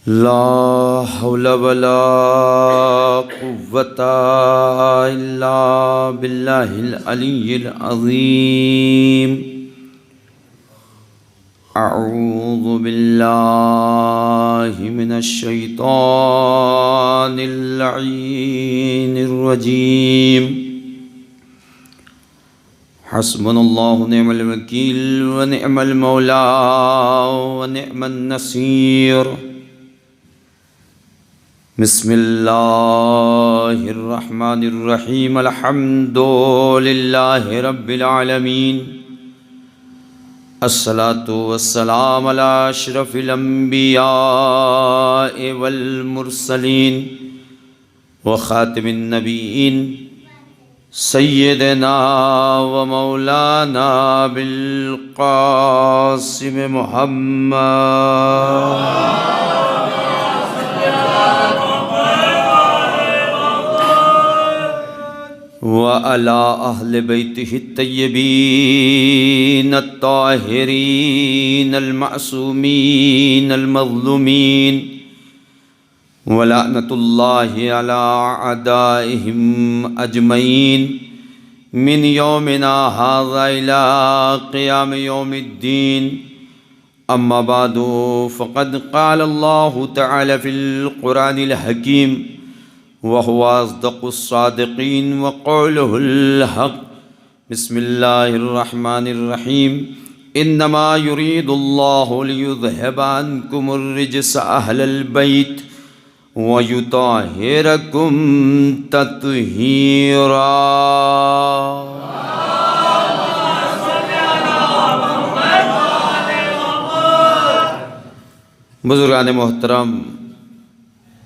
لا حول ولا قوة إلا بالله العلي العظيم. أعوذ بالله من الشيطان اللعين الرجيم. حسبنا الله ونعم الوكيل ونعم المولى ونعم النصير. بسم اللہ الرحمن الرحیم. الحمد للہ رب العالمین. الصلاة والسلام علی اشرف الانبیاء والمرسلین وخاتم النبیین سیدنا و مولانا بالقاسم محمد وعلى أهل بيته الطيبين الطاهرين المعصومين المظلومين ولعنة الله على أعدائهم أجمعين من يومنا هذا إلى قيام يوم الدين. أما بعد فقد قال الله تعالى في القرآن الحكيم وهو أصدق الصادقين وقوله الحق. بسم الله الرحمن الرحيم. إنما يريد الله ليذهب عنكم الرجس أهل البيت ويطهركم تطهيرا. بزرگان محترم،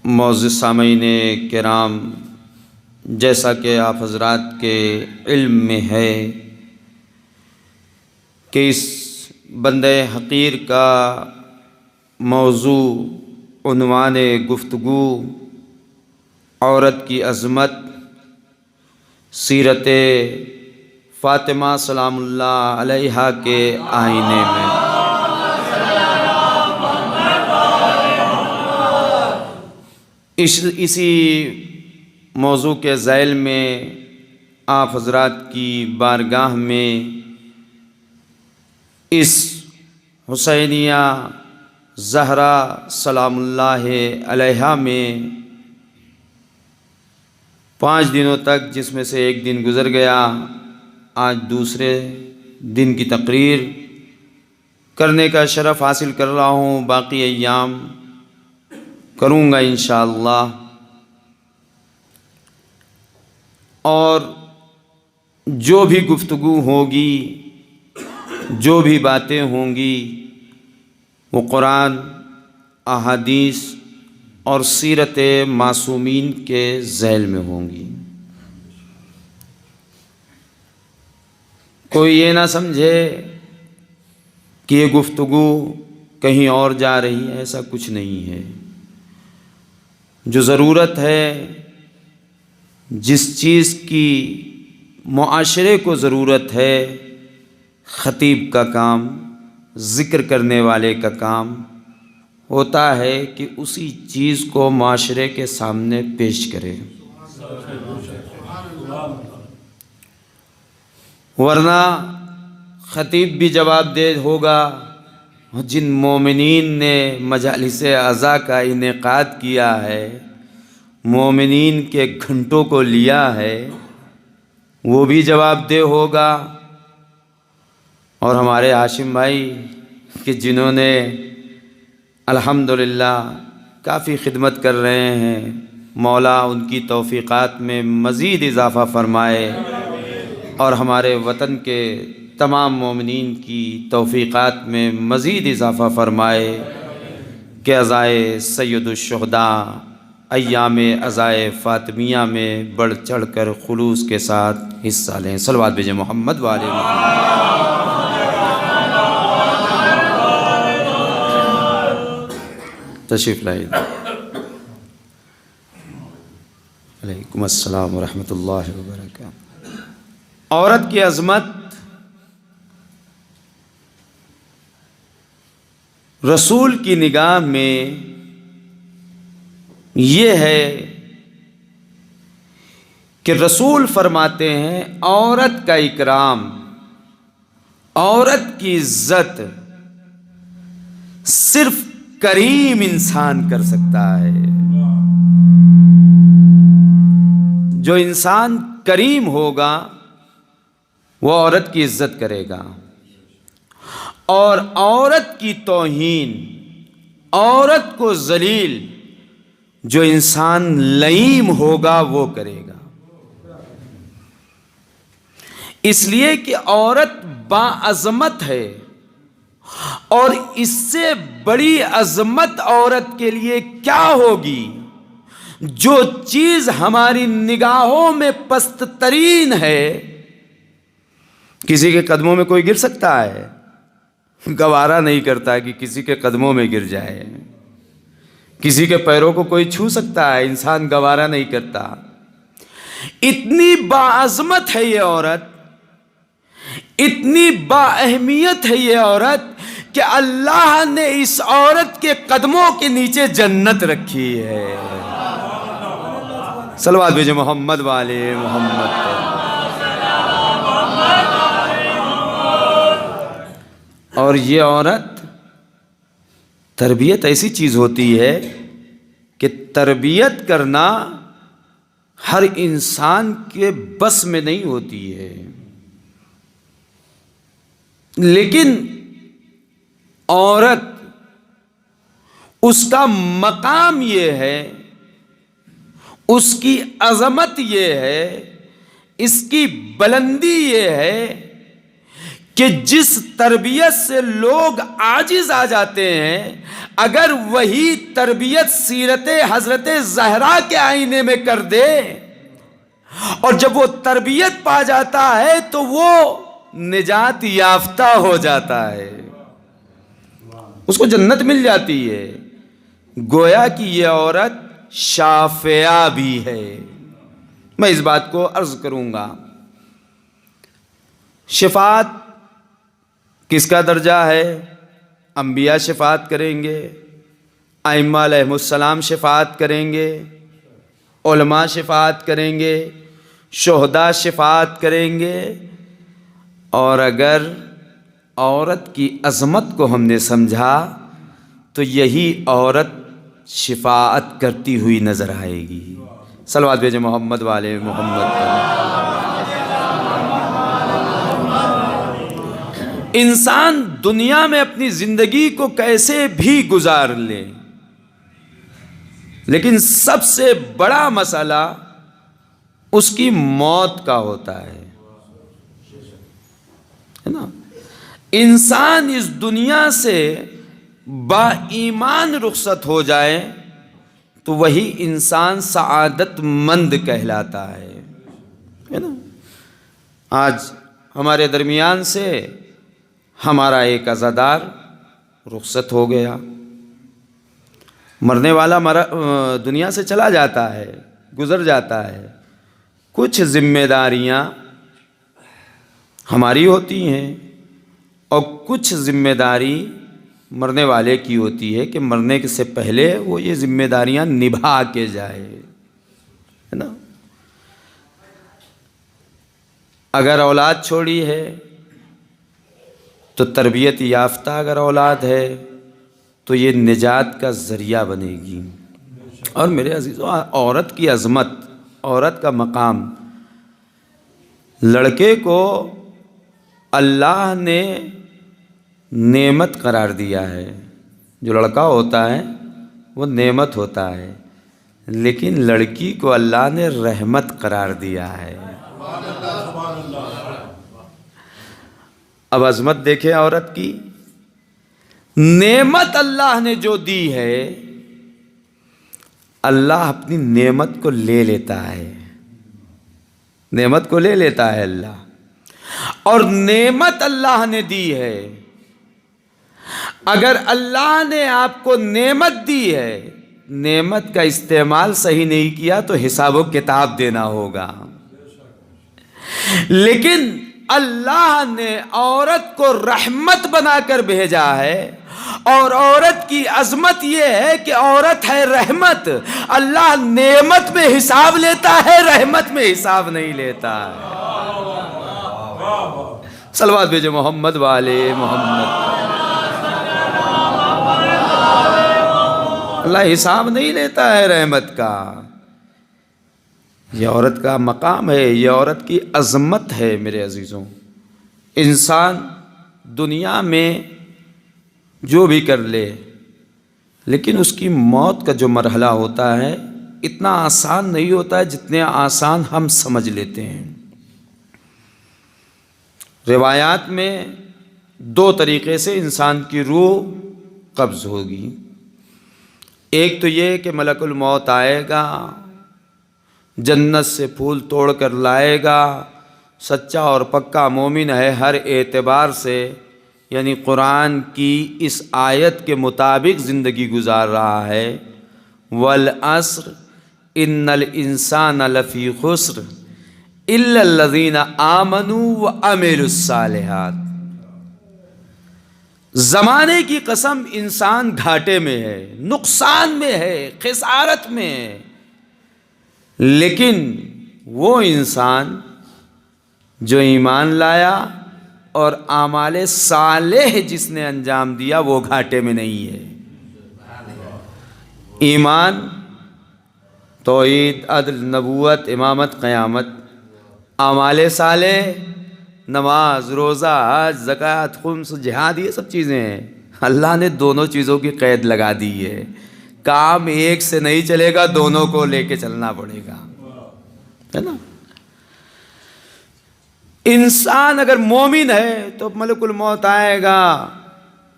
معزز سامعین کرام، جیسا کہ آپ حضرات کے علم میں ہے کہ اس بندے حقیر کا موضوع عنوان گفتگو عورت کی عظمت، سیرت فاطمہ سلام اللہ علیہا کے آئینے میں. اسی موضوع کے ذیل میں آپ حضرات کی بارگاہ میں اس حسینیہ زہرا سلام اللہ علیہا میں 5 دنوں تک، جس میں سے ایک دن گزر گیا، آج دوسرے دن کی تقریر کرنے کا شرف حاصل کر رہا ہوں. باقی ایام کروں گا انشاءاللہ. اور جو بھی گفتگو ہوگی، جو بھی باتیں ہوں گی، وہ قرآن، احادیث اور سیرت معصومین کے ذیل میں ہوں گی. کوئی یہ نہ سمجھے کہ یہ گفتگو کہیں اور جا رہی ہے، ایسا کچھ نہیں ہے. جو ضرورت ہے، جس چیز کی معاشرے کو ضرورت ہے، خطیب کا کام، ذکر کرنے والے کا کام ہوتا ہے کہ اسی چیز کو معاشرے کے سامنے پیش کرے. ورنہ خطیب بھی جواب دہ ہوگا. جن مومنین نے مجالس عزا کا انعقاد کیا ہے، مومنین کے گھنٹوں کو لیا ہے، وہ بھی جواب دہ ہوگا. اور ہمارے ہاشم بھائی کہ جنہوں نے الحمدللہ کافی خدمت کر رہے ہیں، مولا ان کی توفیقات میں مزید اضافہ فرمائے اور ہمارے وطن کے تمام مومنین کی توفیقات میں مزید اضافہ فرمائے کہ عزائے سید الشہداء، ایام عزائے فاطمیہ میں بڑھ چڑھ کر خلوص کے ساتھ حصہ لیں. صلوات بھیجیں محمد وآل محمد. تشریف لائیں. علیکم السلام ورحمۃ اللہ وبرکاتہ. عورت کی عظمت رسول کی نگاہ میں یہ ہے کہ رسول فرماتے ہیں عورت کا اکرام، عورت کی عزت صرف کریم انسان کر سکتا ہے۔ جو انسان کریم ہوگا وہ عورت کی عزت کرے گا، اور عورت کی توہین، عورت کو ذلیل جو انسان لئیم ہوگا وہ کرے گا۔ اس لیے کہ عورت باعظمت ہے، اور اس سے بڑی عظمت عورت کے لیے کیا ہوگی؟ جو چیز ہماری نگاہوں میں پست ترین ہے، کسی کے قدموں میں کوئی گر سکتا ہے؟ گوارا نہیں کرتا کہ کسی کے قدموں میں گر جائے۔ کسی کے پیروں کو کوئی چھو سکتا ہے؟ انسان گوارا نہیں کرتا۔ اتنی باعظمت ہے یہ عورت، اتنی با اہمیت ہے یہ عورت کہ اللہ نے اس عورت کے قدموں کے نیچے جنت رکھی ہے۔ صلوات بھیجو محمد والے محمد پر۔ اور یہ عورت، تربیت ایسی چیز ہوتی ہے کہ تربیت کرنا ہر انسان کے بس میں نہیں ہوتی ہے، لیکن عورت، اس کا مقام یہ ہے، اس کی عظمت یہ ہے، اس کی بلندی یہ ہے کہ جس تربیت سے لوگ عاجز آ جاتے ہیں، اگر وہی تربیت سیرت حضرت زہرا کے آئینے میں کر دے، اور جب وہ تربیت پا جاتا ہے تو وہ نجات یافتہ ہو جاتا ہے، اس کو جنت مل جاتی ہے۔ گویا کہ یہ عورت شافعہ بھی ہے۔ میں اس بات کو عرض کروں گا، شفاعت کس کا درجہ ہے؟ انبیاء شفاعت کریں گے، ائمہ علیہم السلام شفاعت کریں گے، علماء شفاعت کریں گے، شہداء شفاعت کریں گے، اور اگر عورت کی عظمت کو ہم نے سمجھا تو یہی عورت شفاعت کرتی ہوئی نظر آئے گی۔ صلوات بھیجو محمد والے محمد پر۔ انسان دنیا میں اپنی زندگی کو کیسے بھی گزار لے، لیکن سب سے بڑا مسئلہ اس کی موت کا ہوتا ہے نا؟ انسان اس دنیا سے با ایمان رخصت ہو جائے تو وہی انسان سعادت مند کہلاتا ہے نا؟ آج ہمارے درمیان سے ہمارا ایک عزادار رخصت ہو گیا، مرنے والا دنیا سے چلا جاتا ہے، گزر جاتا ہے، کچھ ذمہ داریاں ہماری ہوتی ہیں اور کچھ ذمہ داری مرنے والے کی ہوتی ہے کہ مرنے سے پہلے وہ یہ ذمہ داریاں نبھا کے جائے، ہے نا؟ اگر اولاد چھوڑی ہے تو تربیت یافتہ اگر اولاد ہے تو یہ نجات کا ذریعہ بنے گی۔ اور میرے عزیزو، عورت کی عظمت، عورت کا مقام، لڑکے کو اللہ نے نعمت قرار دیا ہے۔ جو لڑکا ہوتا ہے وہ نعمت ہوتا ہے، لیکن لڑکی کو اللہ نے رحمت قرار دیا ہے۔ اب عظمت دیکھیں عورت کی، نعمت اللہ نے جو دی ہے، اللہ اپنی نعمت کو لے لیتا ہے، نعمت کو لے لیتا ہے اللہ۔ اور نعمت اللہ نے دی ہے، اگر اللہ نے آپ کو نعمت دی ہے، نعمت کا استعمال صحیح نہیں کیا تو حساب و کتاب دینا ہوگا۔ لیکن اللہ نے عورت کو رحمت بنا کر بھیجا ہے، اور عورت کی عظمت یہ ہے کہ عورت ہے رحمت. اللہ نعمت میں حساب لیتا ہے، رحمت میں حساب نہیں لیتا ہے. صلوات بھیجو محمد والے محمد. اللہ حساب نہیں لیتا ہے رحمت کا. یہ عورت کا مقام ہے، یہ عورت کی عظمت ہے. میرے عزیزوں، انسان دنیا میں جو بھی کر لے، لیکن اس کی موت کا جو مرحلہ ہوتا ہے اتنا آسان نہیں ہوتا ہے جتنے آسان ہم سمجھ لیتے ہیں. روایات میں دو طریقے سے انسان کی روح قبض ہوگی. ایک تو یہ کہ ملک الموت آئے گا، جنت سے پھول توڑ کر لائے گا، سچا اور پکا مومن ہے ہر اعتبار سے، یعنی قرآن کی اس آیت کے مطابق زندگی گزار رہا ہے. والعصر ان الانسان لفی خسر الا الذین آمنوا وعملوا الصالحات. زمانے کی قسم انسان گھاٹے میں ہے، نقصان میں ہے، خسارت میں ہے، لیکن وہ انسان جو ایمان لایا اور اعمال صالح جس نے انجام دیا وہ گھاٹے میں نہیں ہے. ایمان، توحید، عدل، نبوت، امامت، قیامت. اعمال صالح، نماز، روزہ، حج، زکوٰۃ، خمس، جہاد، یہ سب چیزیں ہیں. اللہ نے دونوں چیزوں کی قید لگا دی ہے. کام ایک سے نہیں چلے گا، دونوں کو لے کے چلنا پڑے گا، ہے نا. انسان اگر مومن ہے تو ملک الموت آئے گا،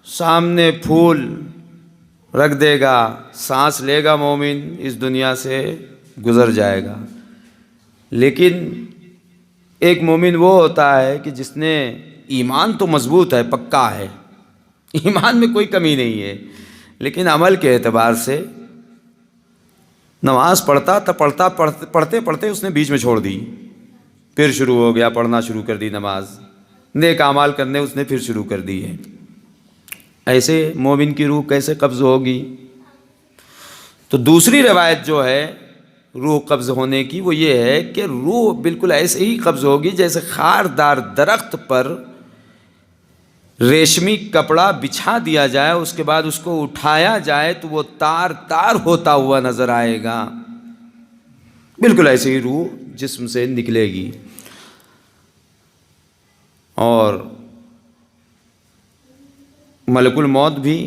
سامنے پھول رکھ دے گا، سانس لے گا، مومن اس دنیا سے گزر جائے گا. لیکن ایک مومن وہ ہوتا ہے کہ جس نے ایمان تو مضبوط ہے، پکا ہے، ایمان میں کوئی کمی نہیں ہے، لیکن عمل کے اعتبار سے نماز پڑھتا تھا، پڑھتے پڑھتے اس نے بیچ میں چھوڑ دی، پھر شروع ہو گیا، پڑھنا شروع کر دی نماز، نیک اعمال کرنے اس نے پھر شروع کر دی ہے. ایسے مومن کی روح کیسے قبض ہوگی؟ تو دوسری روایت جو ہے روح قبض ہونے کی وہ یہ ہے کہ روح بالکل ایسے ہی قبض ہوگی جیسے خاردار درخت پر ریشمی کپڑا بچھا دیا جائے، اس کے بعد اس کو اٹھایا جائے تو وہ تار تار ہوتا ہوا نظر آئے گا. بالکل ایسے ہی روح جسم سے نکلے گی. اور ملک الموت بھی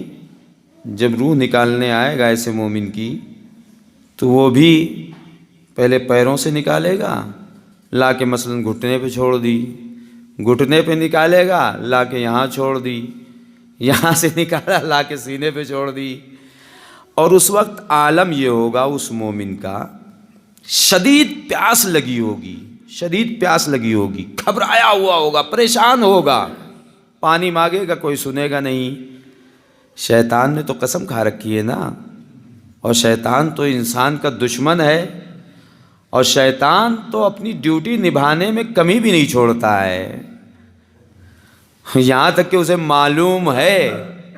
جب روح نکالنے آئے گا ایسے مومن کی تو وہ بھی پہلے پیروں سے نکالے گا، لا کے مثلاً گھٹنے پہ چھوڑ دی، گھٹنے پہ نکالے گا، لا کے یہاں چھوڑ دی، یہاں سے نکالا لا کے سینے پہ چھوڑ دی. اور اس وقت عالم یہ ہوگا اس مومن کا، شدید پیاس لگی ہوگی، شدید پیاس لگی ہوگی، گھبرایا ہوا ہوگا، پریشان ہوگا، پانی مانگے گا کوئی سنے گا نہیں. شیطان نے تو قسم کھا رکھی ہے نا، اور شیطان تو انسان کا دشمن ہے، اور شیطان تو اپنی ڈیوٹی نبھانے میں کمی بھی نہیں چھوڑتا ہے. یہاں تک کہ اسے معلوم ہے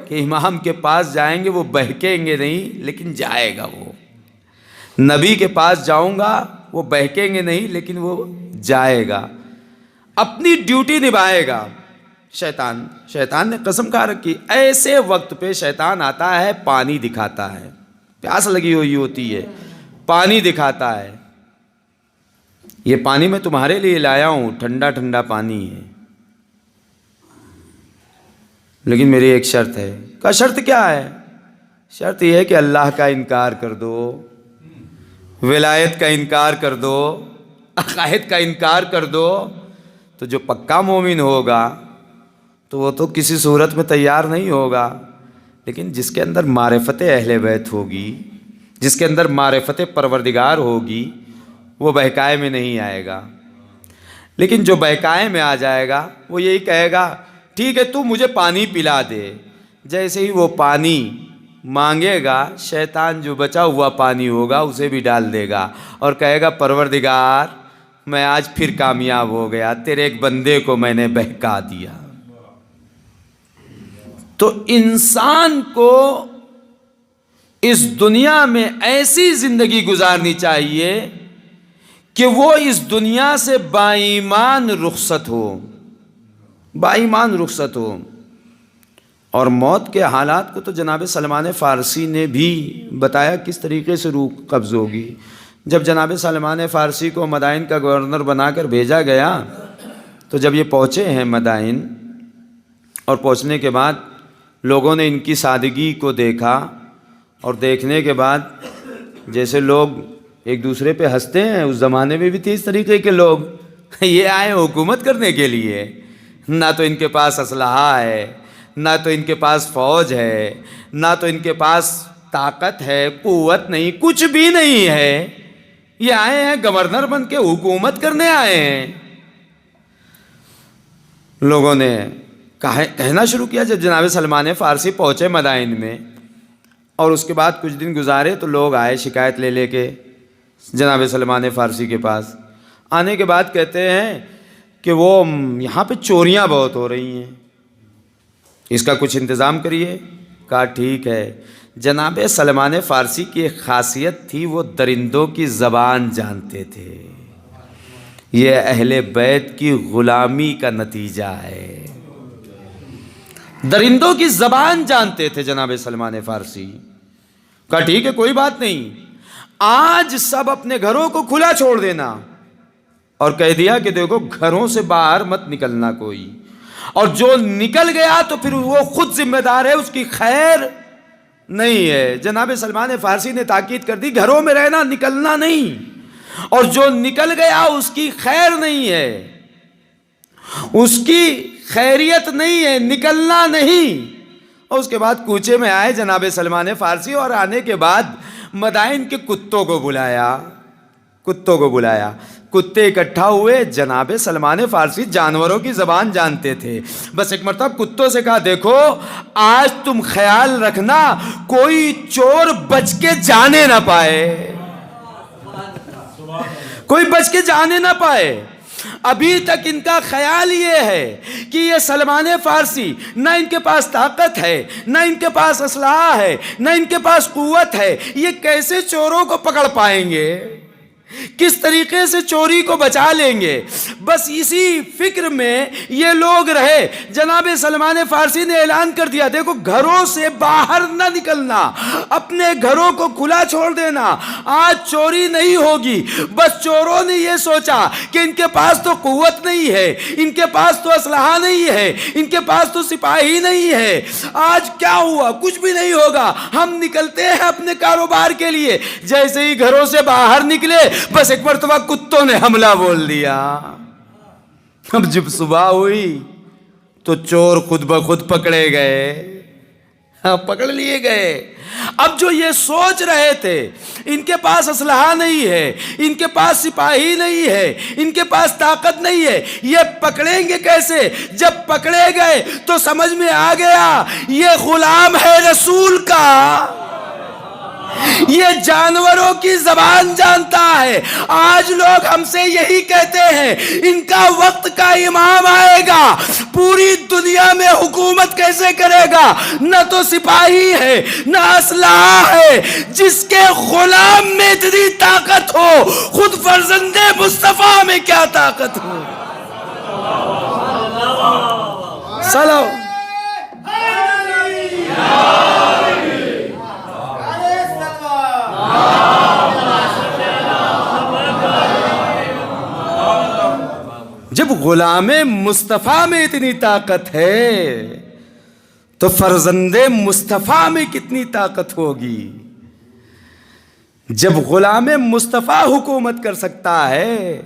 کہ امام کے پاس جائیں گے وہ بہکیں گے نہیں لیکن جائے گا. وہ نبی کے پاس جاؤں گا وہ بہکیں گے نہیں لیکن وہ جائے گا، اپنی ڈیوٹی نبھائے گا. شیطان نے قسم کھا رکھی. ایسے وقت پہ شیطان آتا ہے، پانی دکھاتا ہے، پیاس لگی ہوئی ہوتی ہے، پانی دکھاتا ہے، یہ پانی میں تمہارے لیے لایا ہوں، ٹھنڈا ٹھنڈا پانی ہے، لیکن میری ایک شرط ہے. کا شرط کیا ہے؟ شرط یہ ہے کہ اللہ کا انکار کر دو، ولایت کا انکار کر دو، عقائد کا انکار کر دو. تو جو پکا مومن ہوگا تو وہ تو کسی صورت میں تیار نہیں ہوگا، لیکن جس کے اندر معرفت اہل بیت ہوگی، جس کے اندر معرفت پروردگار ہوگی، وہ بہکائے میں نہیں آئے گا. لیکن جو بہکائے میں آ جائے گا وہ یہی کہے گا ٹھیک ہے تو مجھے پانی پلا دے. جیسے ہی وہ پانی مانگے گا، شیطان جو بچا ہوا پانی ہوگا اسے بھی ڈال دے گا اور کہے گا پروردگار میں آج پھر کامیاب ہو گیا، تیرے ایک بندے کو میں نے بہکا دیا. تو انسان کو اس دنیا میں ایسی زندگی گزارنی چاہیے کہ وہ اس دنیا سے باایمان رخصت ہو، باایمان رخصت ہو۔ اور موت کے حالات کو تو جناب سلمان فارسی نے بھی بتایا کس طریقے سے روح قبض ہوگی۔ جب جناب سلمان فارسی کو مدائن کا گورنر بنا کر بھیجا گیا تو جب یہ پہنچے ہیں مدائن، اور پہنچنے کے بعد لوگوں نے ان کی سادگی کو دیکھا، اور دیکھنے کے بعد جیسے لوگ ایک دوسرے پہ ہنستے ہیں، اس زمانے میں بھی تھے اس طریقے کے لوگ، یہ آئے حکومت کرنے کے لیے، نہ تو ان کے پاس اسلحہ ہے، نہ تو ان کے پاس فوج ہے، نہ تو ان کے پاس طاقت ہے، قوت نہیں، کچھ بھی نہیں ہے، یہ آئے ہیں گورنر بن کے حکومت کرنے آئے ہیں۔ لوگوں نے کہنا شروع کیا جب جناب سلمان فارسی پہنچے مدائن میں، اور اس کے بعد کچھ دن گزارے تو لوگ آئے شکایت لے کے جناب سلمان فارسی کے پاس۔ آنے کے بعد کہتے ہیں کہ وہ یہاں پہ چوریاں بہت ہو رہی ہیں، اس کا کچھ انتظام کریے۔ کہا ٹھیک ہے۔ جناب سلمان فارسی کی ایک خاصیت تھی، وہ درندوں کی زبان جانتے تھے۔ یہ اہل بیت کی غلامی کا نتیجہ ہے، درندوں کی زبان جانتے تھے جناب سلمان فارسی۔ کہا ٹھیک ہے، کوئی بات نہیں، آج سب اپنے گھروں کو کھلا چھوڑ دینا، اور کہہ دیا کہ دیکھو گھروں سے باہر مت نکلنا کوئی، اور جو نکل گیا تو پھر وہ خود ذمہ دار ہے، اس کی خیر نہیں ہے۔ جناب سلمان فارسی نے تاکید کر دی گھروں میں رہنا، نکلنا نہیں، اور جو نکل گیا اس کی خیر نہیں ہے، اس کی خیریت نہیں ہے، نکلنا نہیں۔ اور اس کے بعد کوچے میں آئے جناب سلمان فارسی، اور آنے کے بعد مدائن کے کتوں کو بلایا، کتے اکٹھا ہوئے۔ جناب سلمان فارسی جانوروں کی زبان جانتے تھے، بس ایک مرتبہ کتوں سے کہا دیکھو آج تم خیال رکھنا کوئی چور بچ کے جانے نہ پائے، کوئی بچ کے جانے نہ پائے۔ ابھی تک ان کا خیال یہ ہے کہ یہ سلمان فارسی، نہ ان کے پاس طاقت ہے، نہ ان کے پاس اسلحہ ہے، نہ ان کے پاس قوت ہے، یہ کیسے چوروں کو پکڑ پائیں گے، کس طریقے سے چوری کو بچا لیں گے، بس اسی فکر میں یہ لوگ رہے۔ جناب سلمان فارسی نے اعلان کر دیا دیکھو گھروں سے باہر نہ نکلنا، اپنے گھروں کو کھلا چھوڑ دینا، آج چوری نہیں ہوگی۔ بس چوروں نے یہ سوچا کہ ان کے پاس تو قوت نہیں ہے، ان کے پاس تو اسلحہ نہیں ہے، ان کے پاس تو سپاہی نہیں ہے، آج کیا ہوا، کچھ بھی نہیں ہوگا، ہم نکلتے ہیں اپنے کاروبار کے لیے۔ جیسے ہی گھروں سے باہر نکلے بس ایک مرتبہ کتوں نے حملہ بول دیا۔ اب جب صبح ہوئی تو چور خود بخود پکڑے گئے، پکڑ لیے گئے۔ اب جو یہ سوچ رہے تھے ان کے پاس اسلحہ نہیں ہے، ان کے پاس سپاہی نہیں ہے، ان کے پاس طاقت نہیں ہے، یہ پکڑیں گے کیسے؟ جب پکڑے گئے تو سمجھ میں آ گیا یہ غلام ہے رسول کا، یہ جانوروں کی زبان جانتا ہے۔ آج لوگ ہم سے یہی کہتے ہیں ان کا وقت کا امام آئے گا، پوری دنیا میں حکومت کیسے کرے گا؟ نہ تو سپاہی ہے، نہ اسلحہ ہے، جس کے غلام میں اتنی طاقت ہو، خود فرزند مصطفیٰ میں کیا طاقت ہو۔ سلام جب غلام مصطفیٰ میں اتنی طاقت ہے تو فرزند مصطفیٰ میں کتنی طاقت ہوگی؟ جب غلام مصطفیٰ حکومت کر سکتا ہے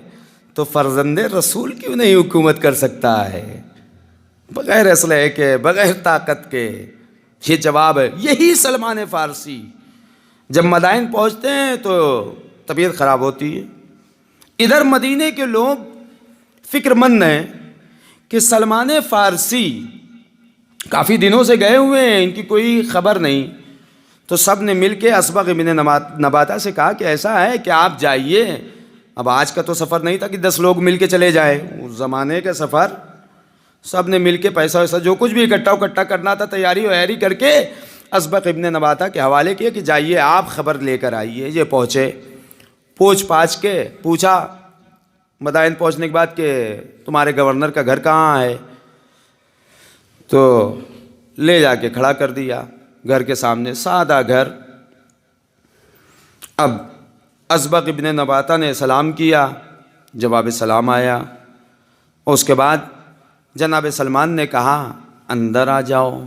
تو فرزند رسول کیوں نہیں حکومت کر سکتا ہے؟ بغیر اسلحے کے، بغیر طاقت کے، یہ جواب ہے۔ یہی سلمان فارسی جب مدائن پہنچتے ہیں تو طبیعت خراب ہوتی ہے۔ ادھر مدینے کے لوگ فکر مند ہیں کہ سلمان فارسی کافی دنوں سے گئے ہوئے ہیں، ان کی کوئی خبر نہیں، تو سب نے مل کے اسبغ بن نباتہ سے کہا کہ ایسا ہے کہ آپ جائیے۔ اب آج کا تو سفر نہیں تھا کہ 10 لوگ مل کے چلے جائیں، اس زمانے کا سفر سب نے مل کے پیسہ ویسا جو کچھ بھی اکٹھا کرنا تھا تیاری ویاری کر کے اسبق ابن نباتہ کے حوالے کیا کہ جائیے آپ خبر لے کر آئیے. یہ پہنچے, پوچھ پاچھ کے پوچھا مدائن پہنچنے کے بعد کہ تمہارے گورنر کا گھر کہاں ہے, تو لے جا کے کھڑا کر دیا گھر کے سامنے, سادہ گھر. اب اسبق ابن نباتہ نے سلام کیا, جواب سلام آیا. اس کے بعد جناب سلمان نے کہا اندر آ جاؤ.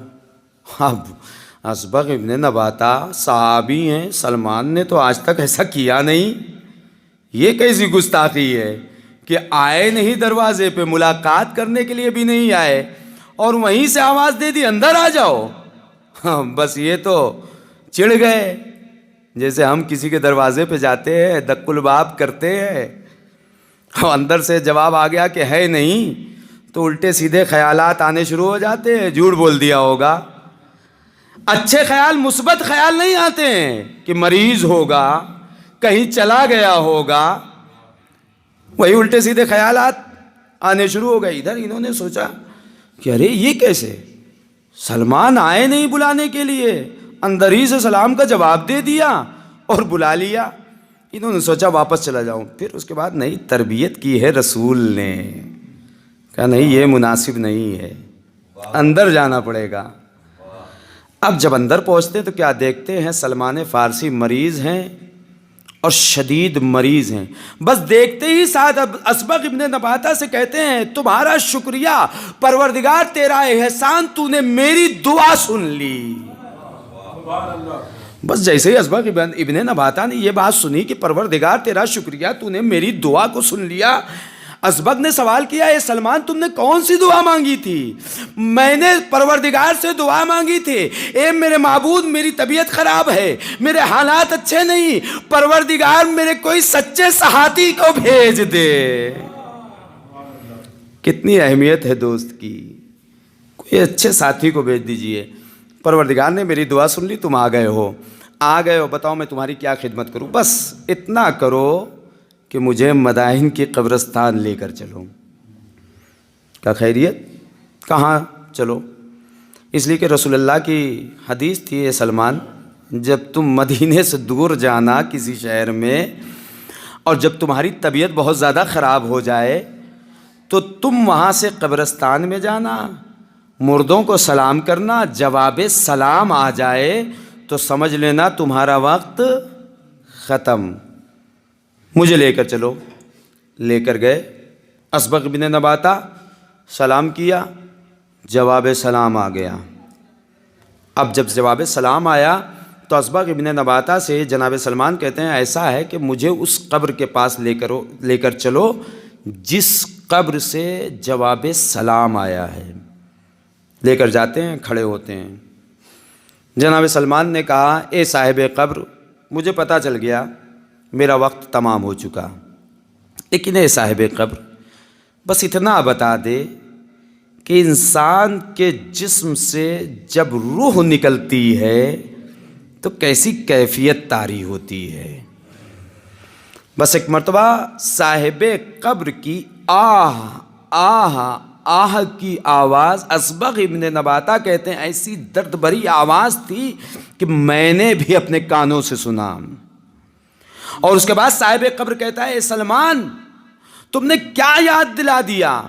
اب اسبق ابن نباتہ صحابی ہیں, سلمان نے تو آج تک ایسا کیا نہیں. یہ کیسی گستاخی ہے کہ آئے نہیں دروازے پہ, ملاقات کرنے کے لیے بھی نہیں آئے, اور وہیں سے آواز دے دی اندر آ جاؤ. بس یہ تو چڑ گئے, جیسے ہم کسی کے دروازے پہ جاتے ہیں دق الباب کرتے ہیں, اندر سے جواب آ گیا کہ ہے نہیں, تو الٹے سیدھے خیالات آنے شروع ہو جاتے ہیں, جھوٹ بول دیا ہوگا. اچھے خیال, مثبت خیال نہیں آتے ہیں کہ مریض ہوگا, کہیں چلا گیا ہوگا, وہی الٹے سیدھے خیالات آنے شروع ہو گئے. ادھر انہوں نے سوچا کہ ارے یہ کیسے, سلمان آئے نہیں بلانے کے لیے, اندر ہی سے سلام کا جواب دے دیا اور بلا لیا. انہوں نے سوچا واپس چلا جاؤں. پھر اس کے بعد نئی تربیت کی ہے رسول نے, کہا نہیں یہ مناسب نہیں ہے, اندر جانا پڑے گا. اب جب اندر پہنچتے تو کیا دیکھتے ہیں, سلمان فارسی مریض ہیں اور شدید مریض ہیں. بس دیکھتے ہی ساتھ اب اسبق ابن نباتہ سے کہتے ہیں تمہارا شکریہ پروردگار, تیرا احسان, تو نے میری دعا سن لی. بس جیسے ہی اسبق ابن نباتہ نے یہ بات سنی کہ پروردگار تیرا شکریہ, تو نے میری دعا کو سن لیا, اسبق نے سوال کیا اے سلمان تم نے کون سی دعا مانگی تھی؟ میں نے پروردگار سے دعا مانگی تھی, اے میرے معبود میری طبیعت خراب ہے, میرے حالات اچھے نہیں, پروردگار میرے کوئی سچے ساتھی کو بھیج دے. کتنی اہمیت ہے دوست کی, کوئی اچھے ساتھی کو بھیج دیجئے. پروردگار نے میری دعا سن لی, تم آ گئے ہو, بتاؤ میں تمہاری کیا خدمت کروں. بس اتنا کرو کہ مجھے مدائن کی قبرستان لے کر چلو. کیا خیریت, کہاں چلو؟ اس لیے کہ رسول اللہ کی حدیث تھی, اے سلمان جب تم مدینے سے دور جانا کسی شہر میں, اور جب تمہاری طبیعت بہت زیادہ خراب ہو جائے تو تم وہاں سے قبرستان میں جانا, مردوں کو سلام کرنا, جواب سلام آ جائے تو سمجھ لینا تمہارا وقت ختم, مجھے لے کر چلو. لے کر گئے. اسبق بن نباتہ سلام کیا, جواب سلام آ گیا. اب جب جواب سلام آیا تو اسبق ابن نباتہ سے جناب سلمان کہتے ہیں ایسا ہے کہ مجھے اس قبر کے پاس لے کر چلو جس قبر سے جواب سلام آیا ہے. لے کر جاتے ہیں, کھڑے ہوتے ہیں. جناب سلمان نے کہا اے صاحب قبر, مجھے پتہ چل گیا میرا وقت تمام ہو چکا, لیکن اے صاحب قبر بس اتنا بتا دے کہ انسان کے جسم سے جب روح نکلتی ہے تو کیسی کیفیت طاری ہوتی ہے. بس ایک مرتبہ صاحب قبر کی آہ آہ آہ کی آواز, اسبق ابن نباتہ کہتے ہیں ایسی درد بھری آواز تھی کہ میں نے بھی اپنے کانوں سے سنا. اور اس کے بعد صاحب قبر کہتا ہے اے سلمان تم نے کیا یاد دلا دیا,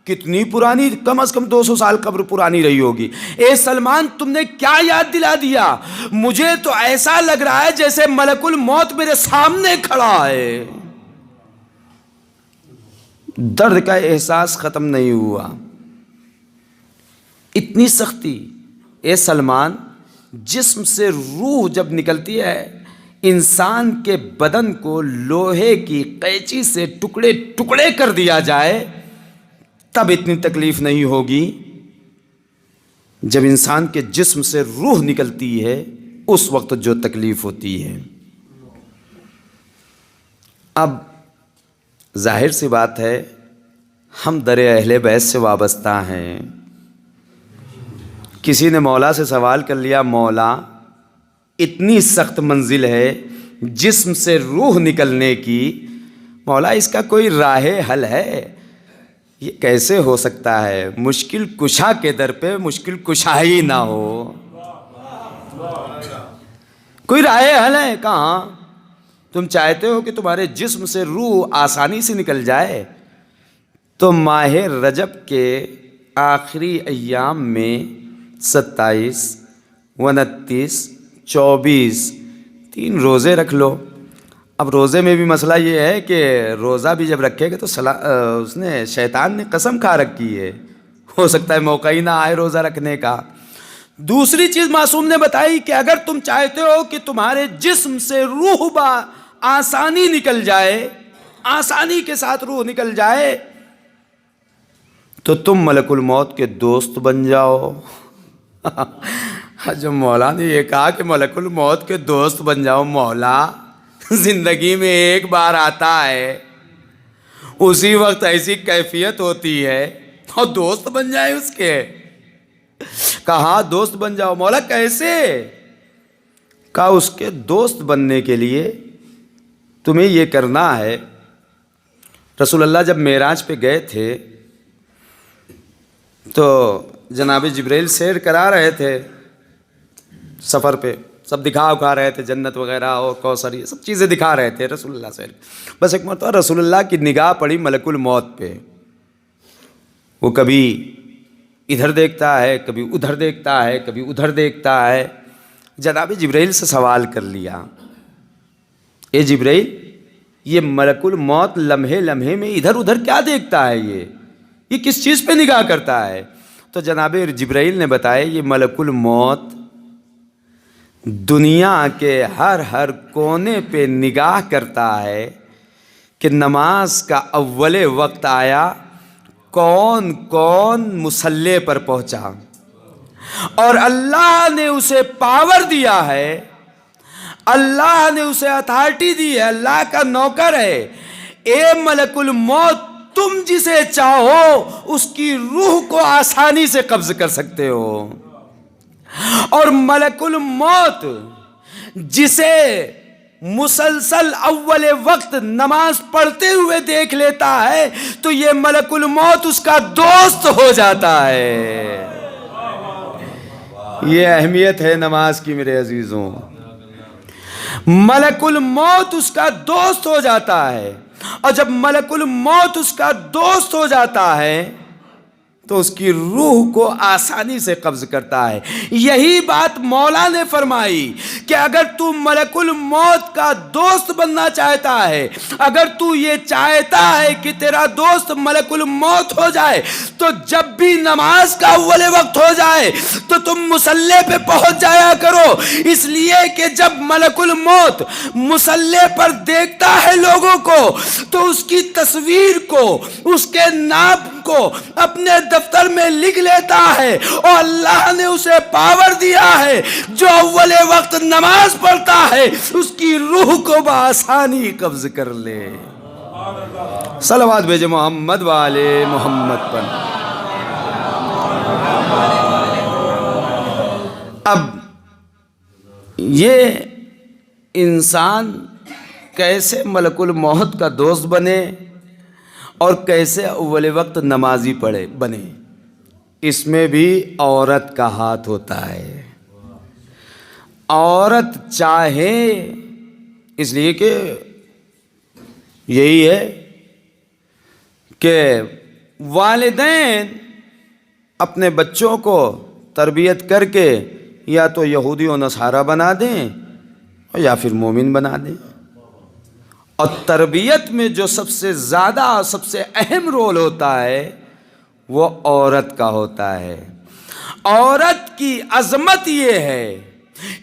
کتنی پرانی, کم از کم 200 سال قبر پرانی رہی ہوگی. اے سلمان تم نے کیا یاد دلا دیا, مجھے تو ایسا لگ رہا ہے جیسے ملک الموت میرے سامنے کھڑا ہے. درد کا احساس ختم نہیں ہوا, اتنی سختی. اے سلمان جسم سے روح جب نکلتی ہے, انسان کے بدن کو لوہے کی قینچی سے ٹکڑے ٹکڑے کر دیا جائے تب اتنی تکلیف نہیں ہوگی. جب انسان کے جسم سے روح نکلتی ہے اس وقت جو تکلیف ہوتی ہے. اب ظاہر سی بات ہے ہم در اہل بیت سے وابستہ ہیں. کسی نے مولا سے سوال کر لیا, مولا اتنی سخت منزل ہے جسم سے روح نکلنے کی, مولا اس کا کوئی راہ حل ہے؟ یہ کیسے ہو سکتا ہے؟ مشکل کشا کے در پہ مشکل کشا ہی نہ ہو. کوئی رائے حل ہے کہاں؟ تم چاہتے ہو کہ تمہارے جسم سے روح آسانی سے نکل جائے تو ماہ رجب کے آخری ایام میں 27، 29، 24 3 روزے رکھ لو. اب روزے میں بھی مسئلہ یہ ہے کہ روزہ بھی جب رکھے گا تو اس نے شیطان نے قسم کھا رکھی ہے، ہو سکتا ہے موقع ہی نہ آئے روزہ رکھنے کا. دوسری چیز معصوم نے بتائی کہ اگر تم چاہتے ہو کہ تمہارے جسم سے روح آسانی نکل جائے، آسانی کے ساتھ روح نکل جائے، تو تم ملک الموت کے دوست بن جاؤ. جب مولا نے یہ کہا کہ ملک الموت کے دوست بن جاؤ، مولا زندگی میں ایک بار آتا ہے، اسی وقت ایسی کیفیت ہوتی ہے اور دوست بن جائے اس کے. کہا دوست بن جاؤ. مولا کیسے؟ کہا اس کے دوست بننے کے لیے تمہیں یہ کرنا ہے. رسول اللہ جب معراج پہ گئے تھے تو جناب جبرائیل سیر کرا رہے تھے سفر پہ، سب دکھا رہے تھے، جنت وغیرہ اور کوثر، یہ سب چیزیں دکھا رہے تھے رسول اللہ سے. بس ایک مرتبہ رسول اللہ کی نگاہ پڑی ملک الموت پہ. وہ کبھی ادھر دیکھتا ہے، کبھی ادھر دیکھتا ہے، کبھی ادھر دیکھتا ہے. جناب جبرائیل سے سوال کر لیا، اے جبرائیل، یہ ملک الموت لمحے لمحے میں ادھر ادھر کیا دیکھتا ہے؟ یہ کس چیز پہ نگاہ کرتا ہے؟ تو جناب جبرائیل نے بتایا یہ ملک الموت دنیا کے ہر کونے پہ نگاہ کرتا ہے کہ نماز کا اول وقت آیا، کون کون مصلی پر پہنچا. اور اللہ نے اسے پاور دیا ہے، اللہ نے اسے اتھارٹی دی ہے، اللہ کا نوکر ہے. اے ملک الموت، تم جسے چاہو اس کی روح کو آسانی سے قبض کر سکتے ہو. اور ملک الموت جسے مسلسل اول وقت نماز پڑھتے ہوئے دیکھ لیتا ہے تو یہ ملک الموت اس کا دوست ہو جاتا ہے. یہ اہمیت ہے نماز کی میرے عزیزوں. ملک الموت اس کا دوست ہو جاتا ہے، اور جب ملک الموت اس کا دوست ہو جاتا ہے تو اس کی روح کو آسانی سے قبض کرتا ہے. یہی بات مولا نے فرمائی کہ اگر تو ملک الموت کا دوست بننا چاہتا ہے، اگر تو یہ چاہتا ہے کہ تیرا دوست ملک الموت ہو جائے، تو جب بھی نماز کا اول وقت ہو جائے تو تم مصلی پہ پہنچ جایا کرو. اس لیے کہ جب ملک الموت مصلی پر دیکھتا ہے لوگوں کو تو اس کی تصویر کو، اس کے نام کو اپنے دفتر میں لکھ لیتا ہے. اور اللہ نے اسے پاور دیا ہے، جو اول وقت نماز پڑھتا ہے اس کی روح کو بآسانی قبض کر لے. صلوات بھیجے محمد والے محمد پر. اب یہ انسان کیسے ملک الموت کا دوست بنے اور کیسے اول وقت نمازی بنے، اس میں بھی عورت کا ہاتھ ہوتا ہے. عورت چاہے، اس لیے کہ یہی ہے کہ والدین اپنے بچوں کو تربیت کر کے یا تو یہودی و نصارہ بنا دیں یا پھر مومن بنا دیں. اور تربیت میں جو سب سے زیادہ اور سب سے اہم رول ہوتا ہے وہ عورت کا ہوتا ہے. عورت کی عظمت یہ ہے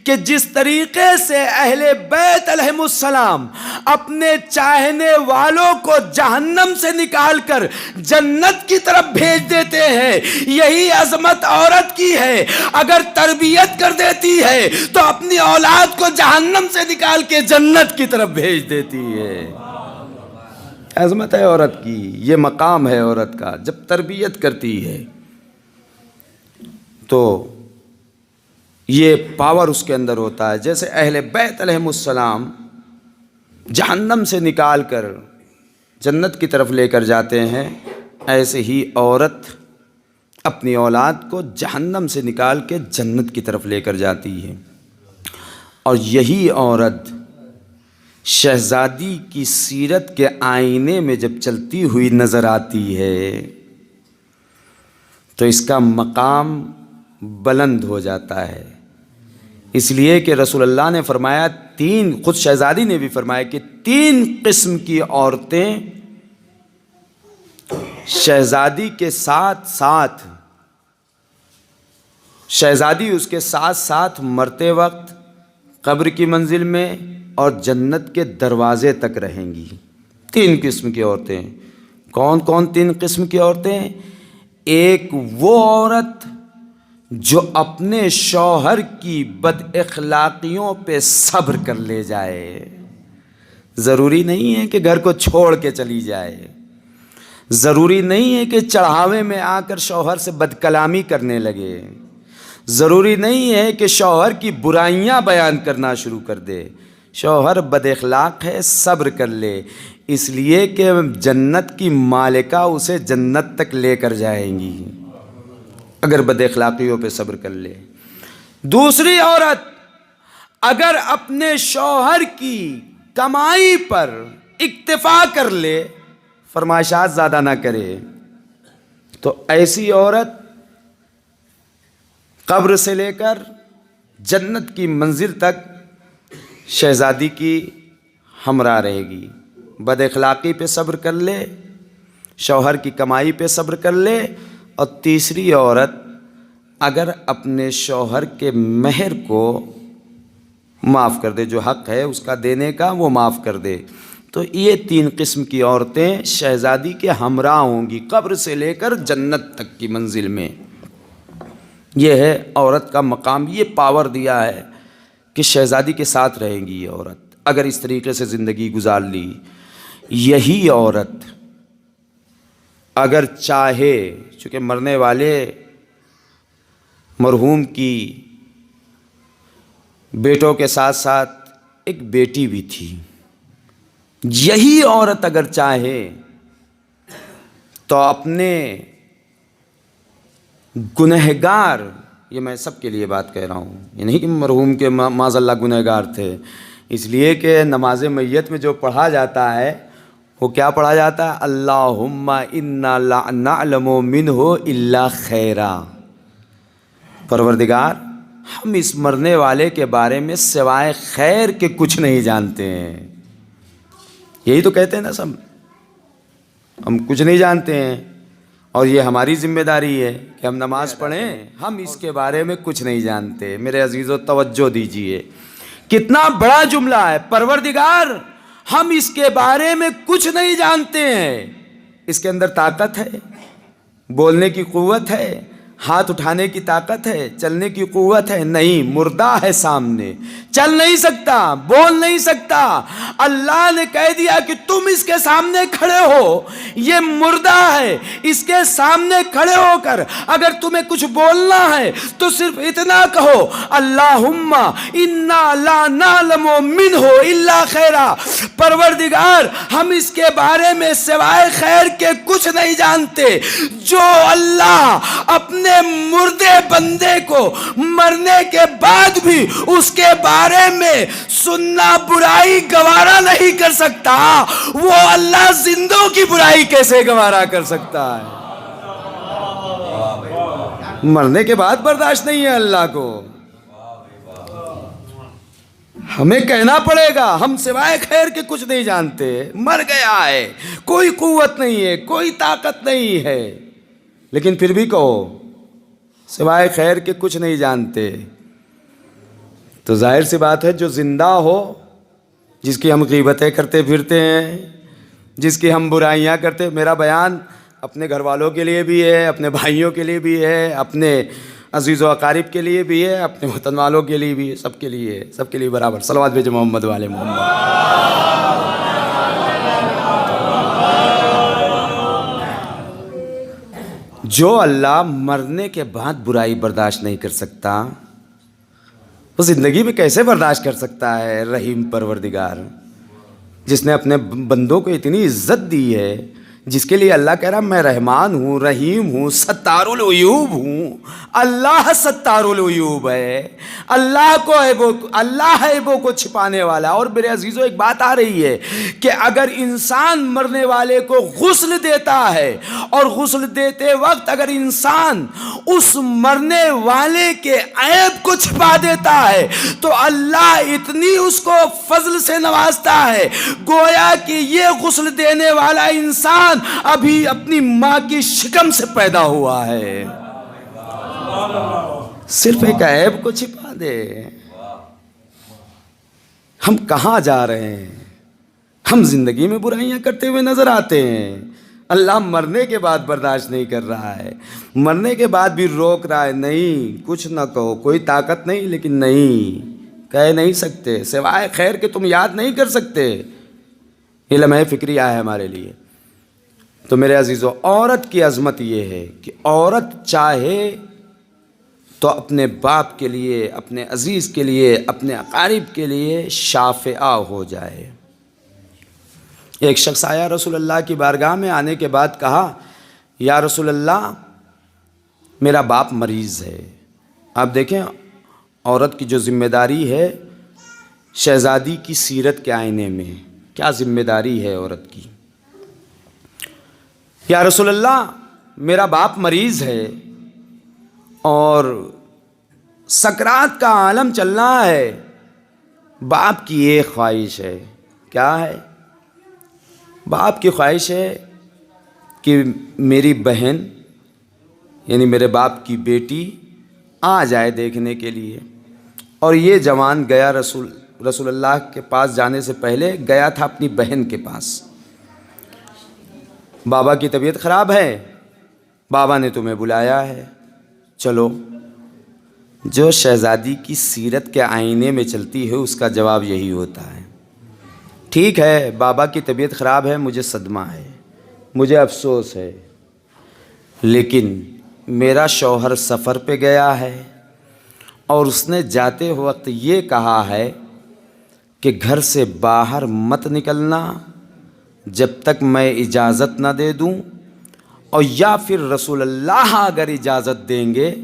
کہ جس طریقے سے اہل بیت علیہم السلام اپنے چاہنے والوں کو جہنم سے نکال کر جنت کی طرف بھیج دیتے ہیں، یہی عظمت عورت کی ہے. اگر تربیت کر دیتی ہے تو اپنی اولاد کو جہنم سے نکال کے جنت کی طرف بھیج دیتی ہے. عظمت ہے عورت کی، یہ مقام ہے عورت کا. جب تربیت کرتی ہے تو یہ پاور اس کے اندر ہوتا ہے. جیسے اہل بیت علیہم السلام جہنم سے نکال کر جنت کی طرف لے کر جاتے ہیں، ایسے ہی عورت اپنی اولاد کو جہنم سے نکال کے جنت کی طرف لے کر جاتی ہے، اور یہی عورت شہزادی کی سیرت کے آئینے میں جب چلتی ہوئی نظر آتی ہے تو اس کا مقام بلند ہو جاتا ہے، اس لیے کہ رسول اللہ نے فرمایا خود شہزادی نے بھی فرمایا کہ 3 قسم کی عورتیں شہزادی کے ساتھ ساتھ، شہزادی اس کے ساتھ ساتھ مرتے وقت قبر کی منزل میں اور جنت کے دروازے تک رہیں گی۔ 3 قسم کی عورتیں۔ کون کون 3 قسم کی عورتیں؟ ایک وہ عورت جو اپنے شوہر کی بد اخلاقیوں پہ صبر کر لے جائے، ضروری نہیں ہے کہ گھر کو چھوڑ کے چلی جائے، ضروری نہیں ہے کہ چڑھاوے میں آ کر شوہر سے بد کلامی کرنے لگے، ضروری نہیں ہے کہ شوہر کی برائیاں بیان کرنا شروع کر دے۔ شوہر بد اخلاق ہے، صبر کر لے، اس لیے کہ جنت کی مالکہ اسے جنت تک لے کر جائیں گی اگر بد اخلاقیوں پہ صبر کر لے۔ دوسری عورت اگر اپنے شوہر کی کمائی پر اکتفا کر لے، فرمائشات زیادہ نہ کرے، تو ایسی عورت قبر سے لے کر جنت کی منزل تک شہزادی کی ہمراہ رہے گی۔ بد اخلاقی پہ صبر کر لے، شوہر کی کمائی پہ صبر کر لے، اور تیسری عورت اگر اپنے شوہر کے مہر کو معاف کر دے، جو حق ہے اس کا دینے کا وہ معاف کر دے، تو یہ 3 قسم کی عورتیں شہزادی کے ہمراہ ہوں گی قبر سے لے کر جنت تک کی منزل میں۔ یہ ہے عورت کا مقام، یہ پاور دیا ہے کہ شہزادی کے ساتھ رہے گی یہ عورت اگر اس طریقے سے زندگی گزار لی۔ یہی عورت اگر چاہے، چونکہ مرنے والے مرحوم کی بیٹوں کے ساتھ ساتھ ایک بیٹی بھی تھی، یہی عورت اگر چاہے تو اپنے گنہگار، یہ میں سب کے لیے بات کہہ رہا ہوں، یہ نہیں کہ مرحوم کے معاذ اللہ گنہگار تھے، اس لیے کہ نماز میت میں جو پڑھا جاتا ہے وہ کیا پڑھا جاتا ہے؟ اللہم انا لا نعلم منہ الا خیرا، پروردگار ہم اس مرنے والے کے بارے میں سوائے خیر کے کچھ نہیں جانتے ہیں۔ یہی تو کہتے ہیں نا سب، ہم کچھ نہیں جانتے ہیں، اور یہ ہماری ذمہ داری ہے کہ ہم نماز پڑھیں، ہم اس کے بارے میں کچھ نہیں جانتے۔ میرے عزیزو توجہ دیجئے، کتنا بڑا جملہ ہے، پروردگار ہم اس کے بارے میں کچھ نہیں جانتے ہیں۔ اس کے اندر طاقت ہے، بولنے کی قوت ہے، ہاتھ اٹھانے کی طاقت ہے، چلنے کی قوت ہے؟ نہیں، مردہ ہے سامنے، چل نہیں سکتا، بول نہیں سکتا۔ اللہ نے کہہ دیا کہ تم اس کے سامنے کھڑے ہو، یہ مردہ ہے، اس کے سامنے کھڑے ہو کر اگر تمہیں کچھ بولنا ہے تو صرف اتنا کہو، اللہم انا لا نعلم منہ الا خیرا، پروردگار ہم اس کے بارے میں سوائے خیر کے کچھ نہیں جانتے۔ جو اللہ اپنے مردے بندے کو مرنے کے بعد بھی اس کے بارے میں سننا برائی گوارا نہیں کر سکتا، وہ اللہ زندوں کی برائی کیسے گوارا کر سکتا ہے؟ مرنے کے بعد برداشت نہیں ہے اللہ کو۔ ہمیں کہنا پڑے گا ہم سوائے خیر کے کچھ نہیں جانتے، مر گیا ہے، کوئی قوت نہیں ہے، کوئی طاقت نہیں ہے، لیکن پھر بھی کہو سوائے خیر کے کچھ نہیں جانتے۔ تو ظاہر سی بات ہے جو زندہ ہو، جس کی ہم غیبتیں کرتے پھرتے ہیں، جس کی ہم برائیاں کرتے، میرا بیان اپنے گھر والوں کے لیے بھی ہے، اپنے بھائیوں کے لیے بھی ہے، اپنے عزیز و اقارب کے لیے بھی ہے، اپنے وطن والوں کے لیے بھی ہے، سب کے لیے ہے، سب کے لیے برابر۔ صلوات بھیجو محمد والے محمد۔ جو اللہ مرنے کے بعد برائی برداشت نہیں کر سکتا، وہ زندگی میں کیسے برداشت کر سکتا ہے؟ رحیم پروردگار جس نے اپنے بندوں کو اتنی عزت دی ہے جس کے لیے اللہ کہہ رہا میں رحمان ہوں، رحیم ہوں، ستار العیوب ہوں۔ اللہ ستار العیوب ہے، اللہ عیبوں کو چھپانے والا۔ اور میرے عزیزو ایک بات آ رہی ہے کہ اگر انسان مرنے والے کو غسل دیتا ہے اور غسل دیتے وقت اگر انسان اس مرنے والے کے عیب کو چھپا دیتا ہے تو اللہ اتنی اس کو فضل سے نوازتا ہے گویا کہ یہ غسل دینے والا انسان ابھی اپنی ماں کی شکم سے پیدا ہوا ہے، صرف ایک عیب کو چھپا دے۔ ہم کہاں جا رہے ہیں؟ ہم زندگی میں برائیاں کرتے ہوئے نظر آتے ہیں، اللہ مرنے کے بعد برداشت نہیں کر رہا ہے، مرنے کے بعد بھی روک رہا ہے، نہیں کچھ نہ کہو، کوئی طاقت نہیں، لیکن نہیں کہہ نہیں سکتے، سوائے خیر کہ تم یاد نہیں کر سکتے۔ یہ لمحہ فکریہ ہے ہمارے لیے۔ تو میرے عزیزو، عورت کی عظمت یہ ہے کہ عورت چاہے تو اپنے باپ کے لیے، اپنے عزیز کے لیے، اپنے اقارب کے لیے شافعہ ہو جائے۔ ایک شخص آیا رسول اللہ کی بارگاہ میں، آنے کے بعد کہا یا رسول اللہ میرا باپ مریض ہے۔ آپ دیکھیں عورت کی جو ذمہ داری ہے شہزادی کی سیرت کے آئینے میں کیا ذمہ داری ہے عورت کی۔ یا رسول اللہ میرا باپ مریض ہے اور سکرات کا عالم چل رہا ہے، باپ کی ایک خواہش ہے، کیا ہے؟ باپ کی خواہش ہے کہ میری بہن یعنی میرے باپ کی بیٹی آ جائے دیکھنے کے لیے۔ اور یہ جوان گیا رسول اللہ کے پاس جانے سے پہلے گیا تھا اپنی بہن کے پاس۔ بابا کی طبیعت خراب ہے، بابا نے تمہیں بلایا ہے، چلو۔ جو شہزادی کی سیرت کے آئینے میں چلتی ہے اس کا جواب یہی ہوتا ہے، ٹھیک ہے بابا کی طبیعت خراب ہے، مجھے صدمہ ہے، مجھے افسوس ہے، لیکن میرا شوہر سفر پہ گیا ہے اور اس نے جاتے وقت یہ کہا ہے کہ گھر سے باہر مت نکلنا جب تک میں اجازت نہ دے دوں، اور یا پھر رسول اللہ اگر اجازت دیں گے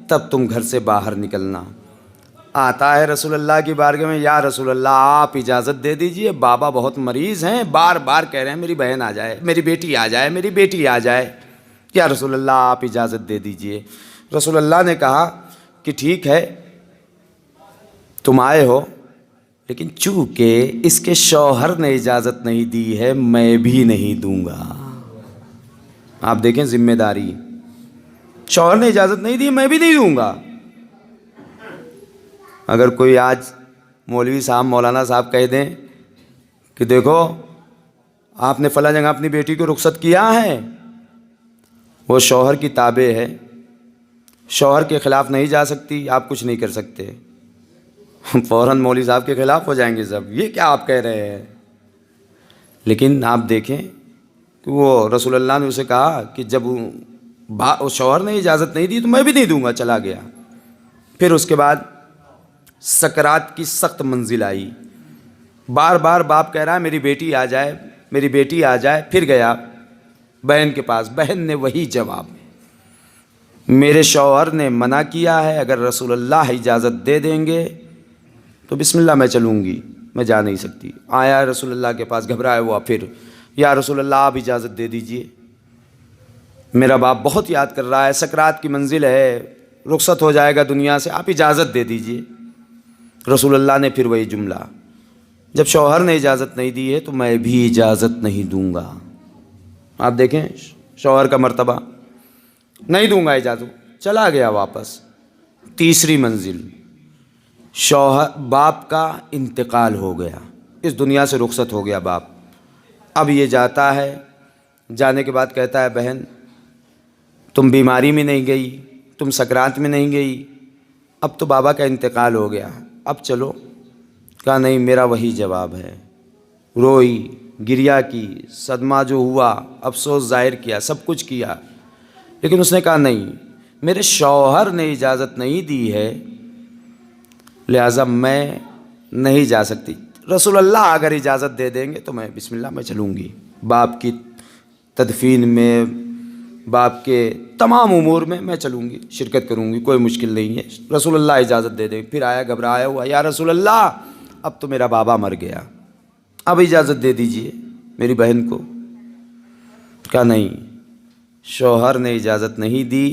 تب تم گھر سے باہر نکلنا۔ آتا ہے رسول اللہ کی بارگاہ میں، یا رسول اللہ آپ اجازت دے دیجئے، بابا بہت مریض ہیں، بار بار کہہ رہے ہیں میری بہن آ جائے، میری بیٹی آ جائے، میری بیٹی آ جائے، یا رسول اللہ آپ اجازت دے دیجئے۔ رسول اللہ نے کہا کہ ٹھیک ہے تم آئے ہو، لیکن چونکہ اس کے شوہر نے اجازت نہیں دی ہے میں بھی نہیں دوں گا۔ آپ دیکھیں ذمہ داری، شوہر نے اجازت نہیں دی میں بھی نہیں دوں گا۔ اگر کوئی آج مولوی صاحب مولانا صاحب کہہ دیں کہ دیکھو آپ نے فلاں جگہ اپنی بیٹی کو رخصت کیا ہے، وہ شوہر کی تابع ہے، شوہر کے خلاف نہیں جا سکتی، آپ کچھ نہیں کر سکتے، فوراً مولوی صاحب کے خلاف ہو جائیں گے سب، یہ کیا آپ کہہ رہے ہیں۔ لیکن آپ دیکھیں کہ وہ رسول اللہ نے اسے کہا کہ جب شوہر نے اجازت نہیں دی تو میں بھی نہیں دوں گا، چلا گیا۔ پھر اس کے بعد سکرات کی سخت منزل آئی، بار بار باپ کہہ رہا ہے میری بیٹی آ جائے، میری بیٹی آ جائے۔ پھر گیا بہن کے پاس، بہن نے وہی جواب، میرے شوہر نے منع کیا ہے، اگر رسول اللہ اجازت دے دیں گے تو بسم اللہ میں چلوں گی، میں جا نہیں سکتی۔ آیا رسول اللہ کے پاس گھبرایا ہوا، پھر یا رسول اللہ آپ اجازت دے دیجئے، میرا باپ بہت یاد کر رہا ہے، سکرات کی منزل ہے، رخصت ہو جائے گا دنیا سے، آپ اجازت دے دیجئے۔ رسول اللہ نے پھر وہی جملہ، جب شوہر نے اجازت نہیں دی ہے تو میں بھی اجازت نہیں دوں گا۔ آپ دیکھیں شوہر کا مرتبہ، نہیں دوں گا اجازت، چلا گیا واپس۔ تیسری منزل، شوہر باپ کا انتقال ہو گیا، اس دنیا سے رخصت ہو گیا باپ۔ اب یہ جاتا ہے، جانے کے بعد کہتا ہے بہن تم بیماری میں نہیں گئی، تم سکرات میں نہیں گئی، اب تو بابا کا انتقال ہو گیا، اب چلو۔ کہا نہیں، میرا وہی جواب ہے۔ روئی، گریہ کی، صدمہ جو ہوا، افسوس ظاہر کیا، سب کچھ کیا، لیکن اس نے کہا نہیں، میرے شوہر نے اجازت نہیں دی ہے لہٰذا میں نہیں جا سکتی، رسول اللہ اگر اجازت دے دیں گے تو میں بسم اللہ میں چلوں گی۔ باپ کی تدفین میں، باپ کے تمام امور میں میں چلوں گی، شرکت کروں گی، کوئی مشکل نہیں ہے، رسول اللہ اجازت دے دیں۔ پھر آیا گھبرایا ہوا، یا رسول اللہ اب تو میرا بابا مر گیا، اب اجازت دے دیجئے میری بہن کو۔ کہا نہیں، شوہر نے اجازت نہیں دی،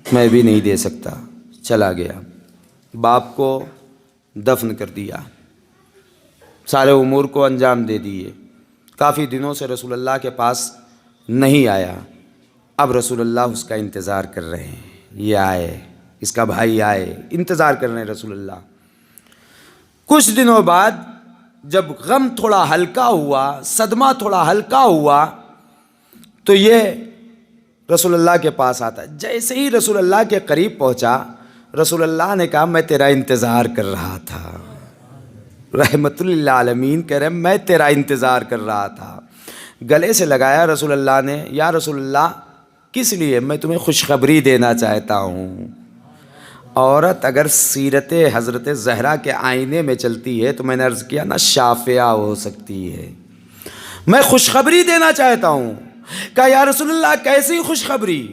میں بھی نہیں دے سکتا۔ چلا گیا، باپ کو دفن کر دیا، سارے امور کو انجام دے دیے۔ کافی دنوں سے رسول اللہ کے پاس نہیں آیا، اب رسول اللہ اس کا انتظار کر رہے ہیں، یہ آئے، اس کا بھائی آئے، انتظار کر رہے ہیں رسول اللہ۔ کچھ دنوں بعد جب غم تھوڑا ہلکا ہوا، صدمہ تھوڑا ہلکا ہوا، تو یہ رسول اللہ کے پاس آتا ہے۔ جیسے ہی رسول اللہ کے قریب پہنچا، رسول اللہ نے کہا میں تیرا انتظار کر رہا تھا۔ رحمت للعالمین کہہ رہے ہیں میں تیرا انتظار کر رہا تھا۔ گلے سے لگایا رسول اللہ نے، یا رسول اللہ کس لیے؟ میں تمہیں خوشخبری دینا چاہتا ہوں۔ عورت اگر سیرت حضرت زہرا کے آئینے میں چلتی ہے تو میں نے عرض کیا نا شافعہ ہو سکتی ہے۔ میں خوشخبری دینا چاہتا ہوں۔ کہا یا رسول اللہ کیسی خوشخبری؟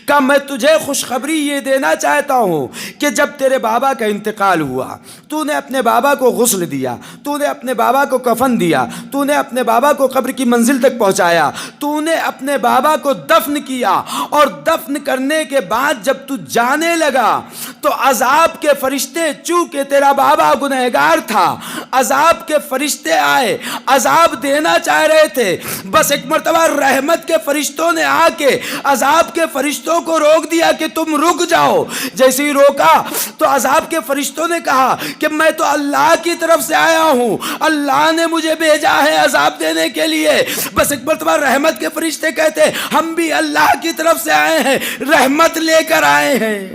کہا میں تجھے خوشخبری یہ دینا چاہتا ہوں کہ جب تیرے بابا کا انتقال ہوا، تو نے اپنے بابا کو غسل دیا، تو نے اپنے بابا کو کفن دیا، تو نے اپنے بابا کو قبر کی منزل تک پہنچایا، تو نے اپنے بابا کو دفن کیا، اور دفن کرنے کے بعد جب تو جانے لگا تو عذاب کے فرشتے، چونکہ تیرا بابا گنہگار تھا، عذاب کے فرشتے آئے، عذاب دینا چاہ رہے تھے، بس ایک مرتبہ رحمت کے فرشتوں نے آ کے عذاب کے فرشتوں کو روک دیا کہ تم رک جاؤ۔ جیسے ہی روکا تو عذاب کے فرشتوں نے کہا کہ میں تو اللہ کی طرف سے آیا ہوں، اللہ نے مجھے بھیجا ہے عذاب دینے کے لیے۔ بس ایک مرتبہ رحمت کے فرشتے کہتے ہم بھی اللہ کی طرف سے آئے ہیں، رحمت لے کر آئے ہیں۔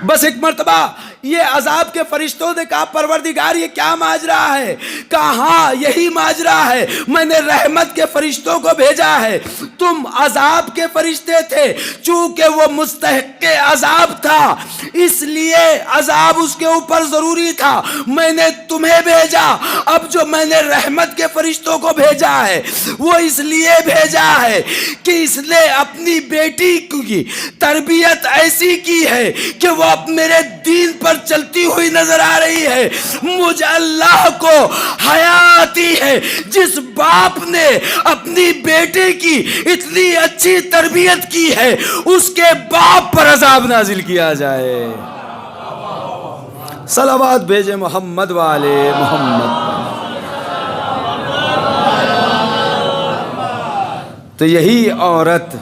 بس ایک مرتبہ یہ عذاب کے فرشتوں نے کہا پروردگار یہ کیا ماجرا ہے؟ کہا ہاں یہی ماجرا ہے، میں نے رحمت کے فرشتوں کو بھیجا ہے، تم عذاب کے فرشتے تھے، چونکہ وہ مستحق عذاب تھا اس لیے عذاب اس کے اوپر ضروری تھا، میں نے تمہیں بھیجا۔ اب جو میں نے رحمت کے فرشتوں کو بھیجا ہے وہ اس لیے بھیجا ہے کہ اس نے اپنی بیٹی کی تربیت ایسی کی ہے کہ وہ اب میرے دین پر چلتی ہوئی نظر آ رہی ہے۔ مجھے اللہ کو حیا آتی ہے جس باپ نے اپنی بیٹے کی اتنی اچھی تربیت کی ہے اس کے باپ پر عذاب نازل کیا جائے۔ صلوات بھیجے محمد والے محمد۔ تو یہی عورت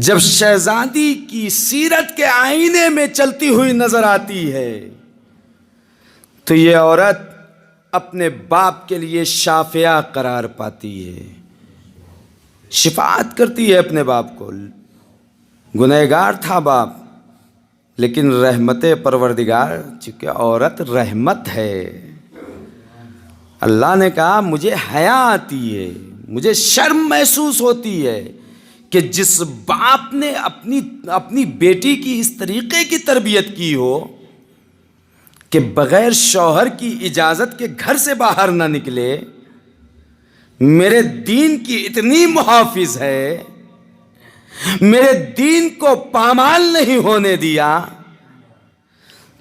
جب شہزادی کی سیرت کے آئینے میں چلتی ہوئی نظر آتی ہے تو یہ عورت اپنے باپ کے لیے شافعہ قرار پاتی ہے، شفاعت کرتی ہے اپنے باپ کو۔ گنہگار تھا باپ لیکن رحمت پروردگار، چونکہ عورت رحمت ہے، اللہ نے کہا مجھے حیا آتی ہے، مجھے شرم محسوس ہوتی ہے کہ جس باپ نے اپنی بیٹی کی اس طریقے کی تربیت کی ہو کہ بغیر شوہر کی اجازت کے گھر سے باہر نہ نکلے، میرے دین کی اتنی محافظ ہے، میرے دین کو پامال نہیں ہونے دیا،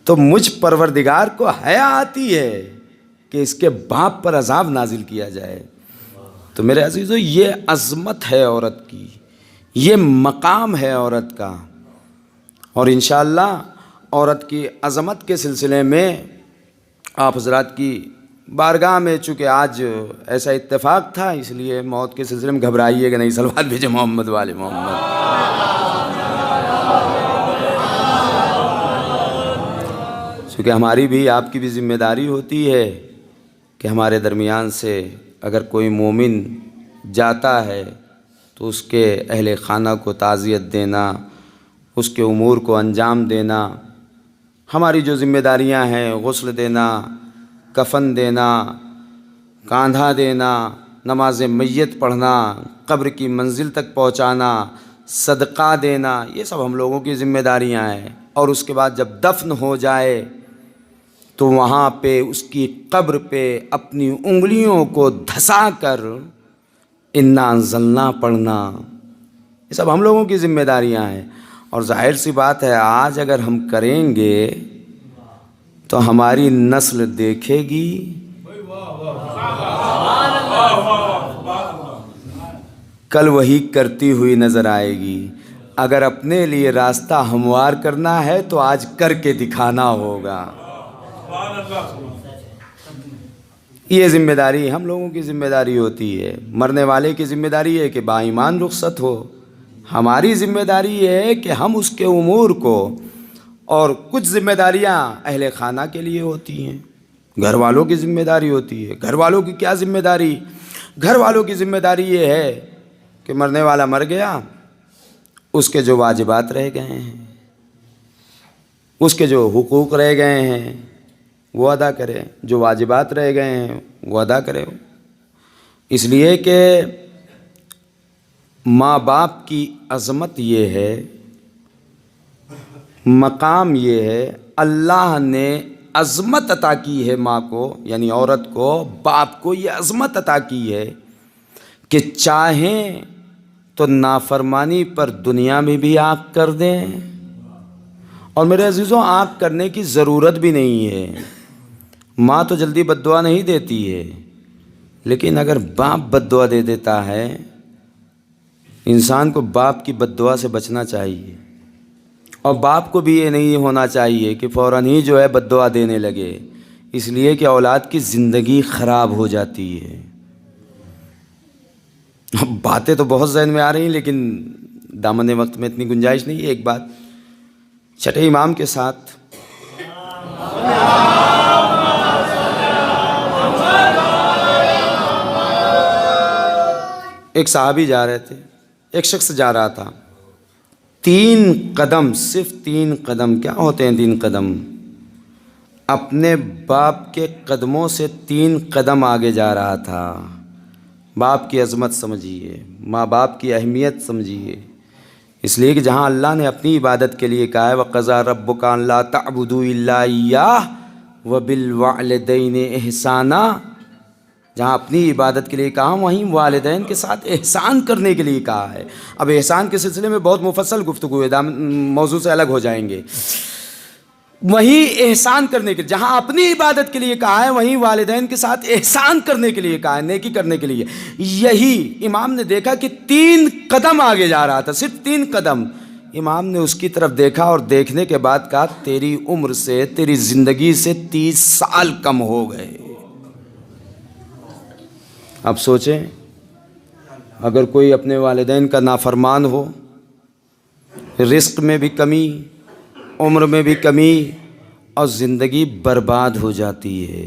تو مجھ پروردگار کو حیا آتی ہے کہ اس کے باپ پر عذاب نازل کیا جائے۔ تو میرے عزیزو یہ عظمت ہے عورت کی، یہ مقام ہے عورت کا، اور انشاءاللہ عورت کی عظمت کے سلسلے میں آپ حضرات کی بارگاہ میں، چونکہ آج ایسا اتفاق تھا اس لیے موت کے سلسلے میں گھبرائیے گا نہیں، صلوات بھیجے محمد والے محمد۔ چونکہ ہماری بھی آپ کی بھی ذمہ داری ہوتی ہے کہ ہمارے درمیان سے اگر کوئی مومن جاتا ہے تو اس کے اہل خانہ کو تعزیت دینا، اس کے امور کو انجام دینا، ہماری جو ذمہ داریاں ہیں، غسل دینا، کفن دینا، کاندھا دینا، نماز میت پڑھنا، قبر کی منزل تک پہنچانا، صدقہ دینا، یہ سب ہم لوگوں کی ذمہ داریاں ہیں۔ اور اس کے بعد جب دفن ہو جائے تو وہاں پہ اس کی قبر پہ اپنی انگلیوں کو دھسا کر انا انزلنا پڑھنا، یہ سب ہم لوگوں کی ذمہ داریاں ہیں۔ اور ظاہر سی بات ہے آج اگر ہم کریں گے تو ہماری نسل دیکھے گی، کل وہی کرتی ہوئی نظر آئے گی۔ اگر اپنے لیے راستہ ہموار کرنا ہے تو آج کر کے دکھانا ہوگا۔ یہ ذمہ داری ہم لوگوں کی ذمہ داری ہوتی ہے۔ مرنے والے کی ذمہ داری ہے کہ با ایمان رخصت ہو، ہماری ذمہ داری یہ ہے کہ ہم اس کے امور کو، اور کچھ ذمہ داریاں اہل خانہ کے لیے ہوتی ہیں، گھر والوں کی ذمہ داری ہوتی ہے۔ گھر والوں کی کیا ذمہ داری؟ گھر والوں کی ذمہ داری یہ ہے کہ مرنے والا مر گیا، اس کے جو واجبات رہ گئے ہیں، اس کے جو حقوق رہ گئے ہیں وہ ادا کرے، جو واجبات رہ گئے ہیں وہ ادا کرے۔ اس لیے کہ ماں باپ کی عظمت یہ ہے، مقام یہ ہے، اللہ نے عظمت عطا کی ہے ماں کو، یعنی عورت کو، باپ کو یہ عظمت عطا کی ہے کہ چاہیں تو نافرمانی پر دنیا میں بھی آنکھ کر دیں، اور میرے عزیزوں آنکھ کرنے کی ضرورت بھی نہیں ہے۔ ماں تو جلدی بد دعا نہیں دیتی ہے، لیکن اگر باپ بد دعا دے دیتا ہے، انسان کو باپ کی بد دعا سے بچنا چاہیے، اور باپ کو بھی یہ نہیں ہونا چاہیے کہ فوراً ہی جو ہے بد دعا دینے لگے، اس لیے کہ اولاد کی زندگی خراب ہو جاتی ہے۔ باتیں تو بہت ذہن میں آ رہی ہیں لیکن دامن وقت میں اتنی گنجائش نہیں ہے۔ ایک بات چھٹے امام کے ساتھ ایک صحابی جا رہے تھے، ایک شخص جا رہا تھا، 3 قدم، صرف 3 قدم، کیا ہوتے ہیں 3 قدم؟ اپنے باپ کے قدموں سے 3 قدم آگے جا رہا تھا۔ باپ کی عظمت سمجھیے، ماں باپ کی اہمیت سمجھیے، اس لیے کہ جہاں اللہ نے اپنی عبادت کے لیے کہا ہے وَقَضَىٰ رَبُّكَ أَلَّا تَعْبُدُوا إِلَّا إِيَّاهُ وَبِالْوَالِدَيْنِ إِحْسَانًا، جہاں اپنی عبادت کے لیے کہا وہیں والدین کے ساتھ احسان کرنے کے لیے کہا ہے۔ اب احسان کے سلسلے میں بہت مفصل گفتگو ہے، موضوع سے الگ ہو جائیں گے۔ وہیں احسان کرنے کے، جہاں اپنی عبادت کے لیے کہا ہے وہیں والدین کے ساتھ احسان کرنے کے لیے کہا ہے، نیکی کرنے کے لیے۔ یہی امام نے دیکھا کہ 3 قدم آگے جا رہا تھا، صرف 3 قدم۔ امام نے اس کی طرف دیکھا اور دیکھنے کے بعد کہا تیری عمر سے، تیری زندگی سے 30 سال کم ہو گئے۔ اب سوچیں اگر کوئی اپنے والدین کا نافرمان ہو، رزق میں بھی کمی، عمر میں بھی کمی، اور زندگی برباد ہو جاتی ہے،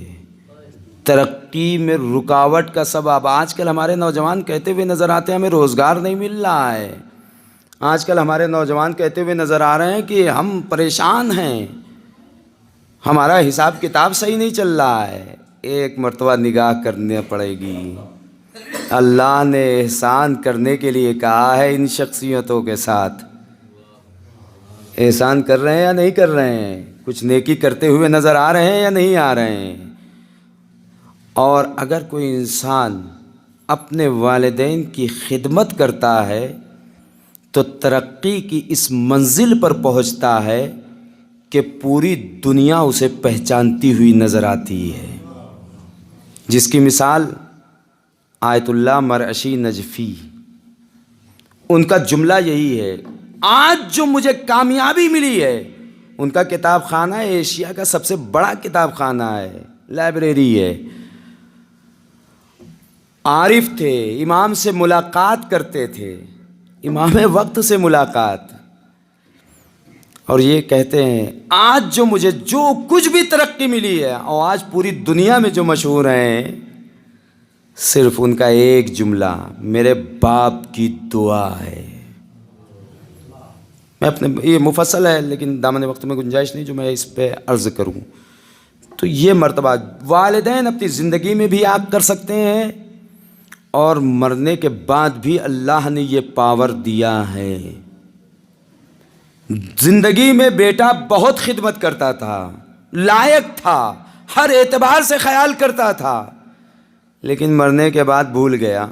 ترقی میں رکاوٹ کا سبب۔ آج کل ہمارے نوجوان کہتے ہوئے نظر آتے ہیں ہمیں روزگار نہیں مل رہا ہے، آج کل ہمارے نوجوان کہتے ہوئے نظر آ رہے ہیں کہ ہم پریشان ہیں، ہمارا حساب کتاب صحیح نہیں چل رہا ہے۔ ایک مرتبہ نگاہ کرنا پڑے گی، اللہ نے احسان کرنے کے لیے کہا ہے ان شخصیتوں کے ساتھ۔ احسان کر رہے ہیں یا نہیں کر رہے ہیں؟ کچھ نیکی کرتے ہوئے نظر آ رہے ہیں یا نہیں آ رہے ہیں؟ اور اگر کوئی انسان اپنے والدین کی خدمت کرتا ہے تو ترقی کی اس منزل پر پہنچتا ہے کہ پوری دنیا اسے پہچانتی ہوئی نظر آتی ہے، جس کی مثال آیت اللہ مرعشی نجفی، ان کا جملہ یہی ہے، آج جو مجھے کامیابی ملی ہے، ان کا کتاب خانہ ایشیا کا سب سے بڑا کتاب خانہ ہے، لائبریری ہے، عارف تھے، امام سے ملاقات کرتے تھے، امام وقت سے ملاقات، اور یہ کہتے ہیں آج جو مجھے جو کچھ بھی ترقی ملی ہے اور آج پوری دنیا میں جو مشہور ہیں، صرف ان کا ایک جملہ میرے باپ کی دعا ہے۔ میں اپنے، یہ مفصل ہے لیکن دامن وقت میں گنجائش نہیں جو میں اس پہ عرض کروں۔ تو یہ مرتبہ والدین اپنی زندگی میں بھی آگ کر سکتے ہیں، اور مرنے کے بعد بھی اللہ نے یہ پاور دیا ہے۔ زندگی میں بیٹا بہت خدمت کرتا تھا، لائق تھا، ہر اعتبار سے خیال کرتا تھا، لیکن مرنے کے بعد بھول گیا،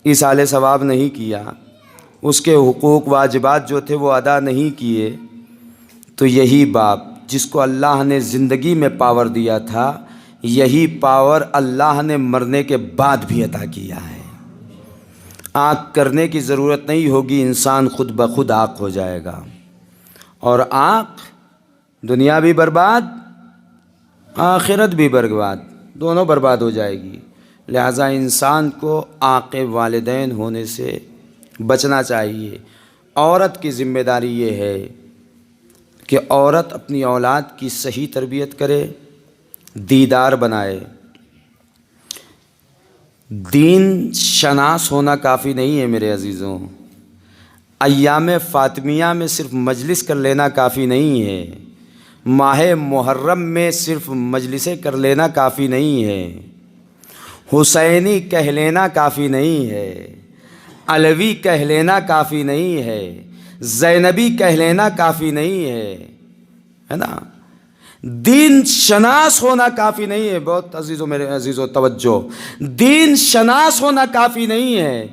ایصال ثواب نہیں کیا، اس کے حقوق واجبات جو تھے وہ ادا نہیں کیے. تو یہی باپ جس کو اللہ نے زندگی میں پاور دیا تھا، یہی پاور اللہ نے مرنے کے بعد بھی عطا کیا ہے. آنکھ کرنے کی ضرورت نہیں ہوگی، انسان خود بخود آنکھ ہو جائے گا. اور آنکھ دنیا بھی برباد، آخرت بھی برباد، دونوں برباد ہو جائے گی. لہٰذا انسان کو آنکھ والدین ہونے سے بچنا چاہیے. عورت کی ذمہ داری یہ ہے کہ عورت اپنی اولاد کی صحیح تربیت کرے، دیندار بنائے. دین شناس ہونا کافی نہیں ہے میرے عزیزوں. ایام فاطمیہ میں صرف مجلس کر لینا کافی نہیں ہے، ماہ محرم میں صرف مجلسیں کر لینا کافی نہیں ہے، حسینی کہہ لینا کافی نہیں ہے، علوی کہہ لینا کافی نہیں ہے، زینبی کہہ لینا کافی نہیں ہے نا. دین شناس ہونا کافی نہیں ہے. بہت عزیزوں، میرے عزیزوں توجہ، دین شناس ہونا کافی نہیں ہے.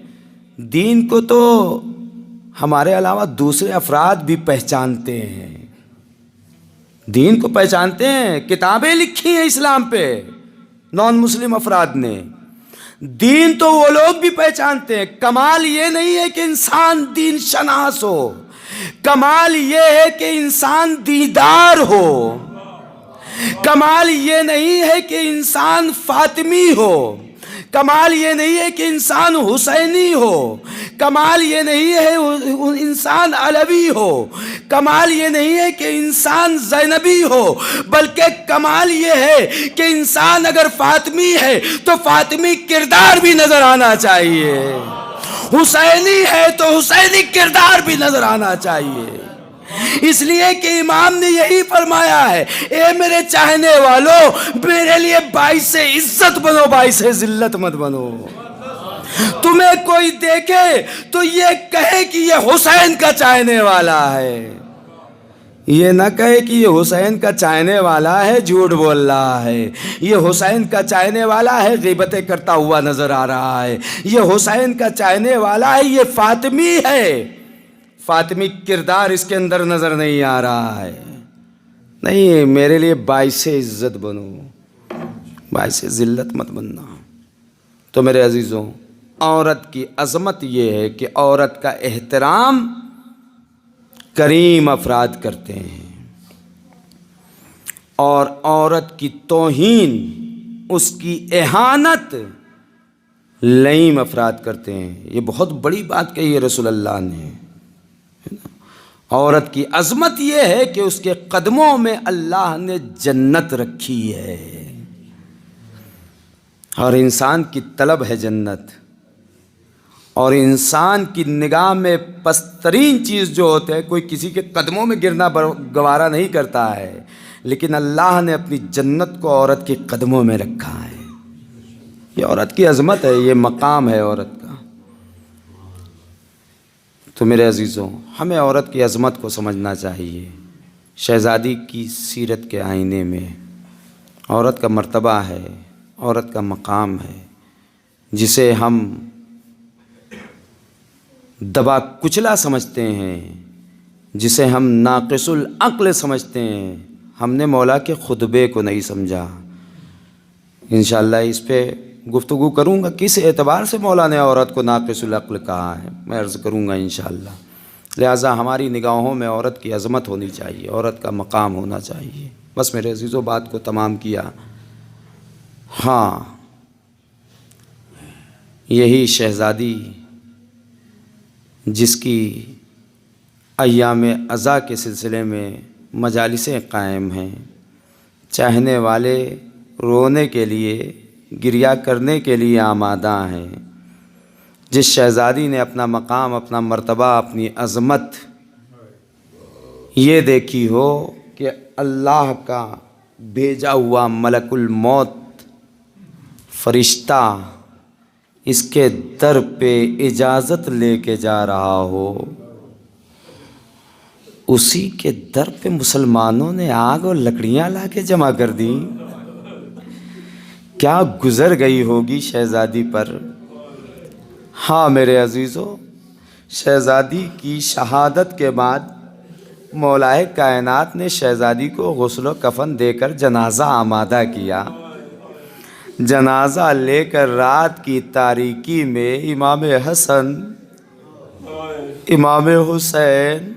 دین کو تو ہمارے علاوہ دوسرے افراد بھی پہچانتے ہیں، دین کو پہچانتے ہیں. کتابیں لکھی ہیں اسلام پہ نان مسلم افراد نے. دین تو وہ لوگ بھی پہچانتے ہیں. کمال یہ نہیں ہے کہ انسان دین شناس ہو، کمال یہ ہے کہ انسان دیندار ہو. کمال یہ نہیں ہے کہ انسان فاطمی ہو، کمال یہ نہیں ہے کہ انسان حسینی ہو، کمال یہ نہیں ہے انسان علوی ہو، کمال یہ نہیں ہے کہ انسان زینبی ہو، بلکہ کمال یہ ہے کہ انسان اگر فاطمی ہے تو فاطمی کردار بھی نظر آنا چاہیے، حسینی ہے تو حسینی کردار بھی نظر آنا چاہیے. اس لیے کہ امام نے یہی فرمایا ہے، اے میرے چاہنے والوں، میرے لیے باعث عزت بنو، باعث ذلت مت بنو. تمہیں کوئی دیکھے تو یہ کہے کہ یہ حسین کا چاہنے والا ہے، یہ نہ کہے کہ یہ حسین کا چاہنے والا ہے جھوٹ بول رہا ہے، یہ حسین کا چاہنے والا ہے غیبتیں کرتا ہوا نظر آ رہا ہے، یہ حسین کا چاہنے والا ہے، یہ فاطمی ہے، فاطمی کردار اس کے اندر نظر نہیں آ رہا ہے. نہیں، میرے لیے باعث عزت بنو، باعث ذلت مت بننا. تو میرے عزیزوں، عورت کی عظمت یہ ہے کہ عورت کا احترام کریم افراد کرتے ہیں، اور عورت کی توہین، اس کی اہانت لئیم افراد کرتے ہیں. یہ بہت بڑی بات کہی ہے رسول اللہ نے. عورت کی عظمت یہ ہے کہ اس کے قدموں میں اللہ نے جنت رکھی ہے، اور انسان کی طلب ہے جنت، اور انسان کی نگاہ میں پسترین چیز جو ہوتا ہے، کوئی کسی کے قدموں میں گرنا گوارا نہیں کرتا ہے، لیکن اللہ نے اپنی جنت کو عورت کے قدموں میں رکھا ہے. یہ عورت کی عظمت ہے، یہ مقام ہے عورت کا. تو میرے عزیزوں، ہمیں عورت کی عظمت کو سمجھنا چاہیے. شہزادی کی سیرت کے آئینے میں عورت کا مرتبہ ہے، عورت کا مقام ہے، جسے ہم دبا کچلا سمجھتے ہیں، جسے ہم ناقص العقل سمجھتے ہیں. ہم نے مولا کے خطبے کو نہیں سمجھا. انشاءاللہ اس پہ گفتگو کروں گا، کس اعتبار سے مولا نے عورت کو ناقص العقل کہا ہے، میں عرض کروں گا انشاءاللہ. لہٰذا ہماری نگاہوں میں عورت کی عظمت ہونی چاہیے، عورت کا مقام ہونا چاہیے. بس میرے عزیزوں، بات کو تمام کیا. ہاں، یہی شہزادی جس کی ایام عزا کے سلسلے میں مجالسیں قائم ہیں، چاہنے والے رونے کے لیے، گریہ کرنے کے لیے آمادہ ہیں. جس شہزادی نے اپنا مقام، اپنا مرتبہ، اپنی عظمت یہ دیکھی ہو کہ اللہ کا بھیجا ہوا ملک الموت فرشتہ اس کے در پہ اجازت لے کے جا رہا ہو، اسی کے در پہ مسلمانوں نے آگ اور لکڑیاں لا کے جمع کر دیں. کیا گزر گئی ہوگی شہزادی پر. ہاں میرے عزیزو، شہزادی کی شہادت کے بعد مولائے کائنات نے شہزادی کو غسل و کفن دے کر جنازہ آمادہ کیا. جنازہ لے کر رات کی تاریکی میں امام حسن، امام حسین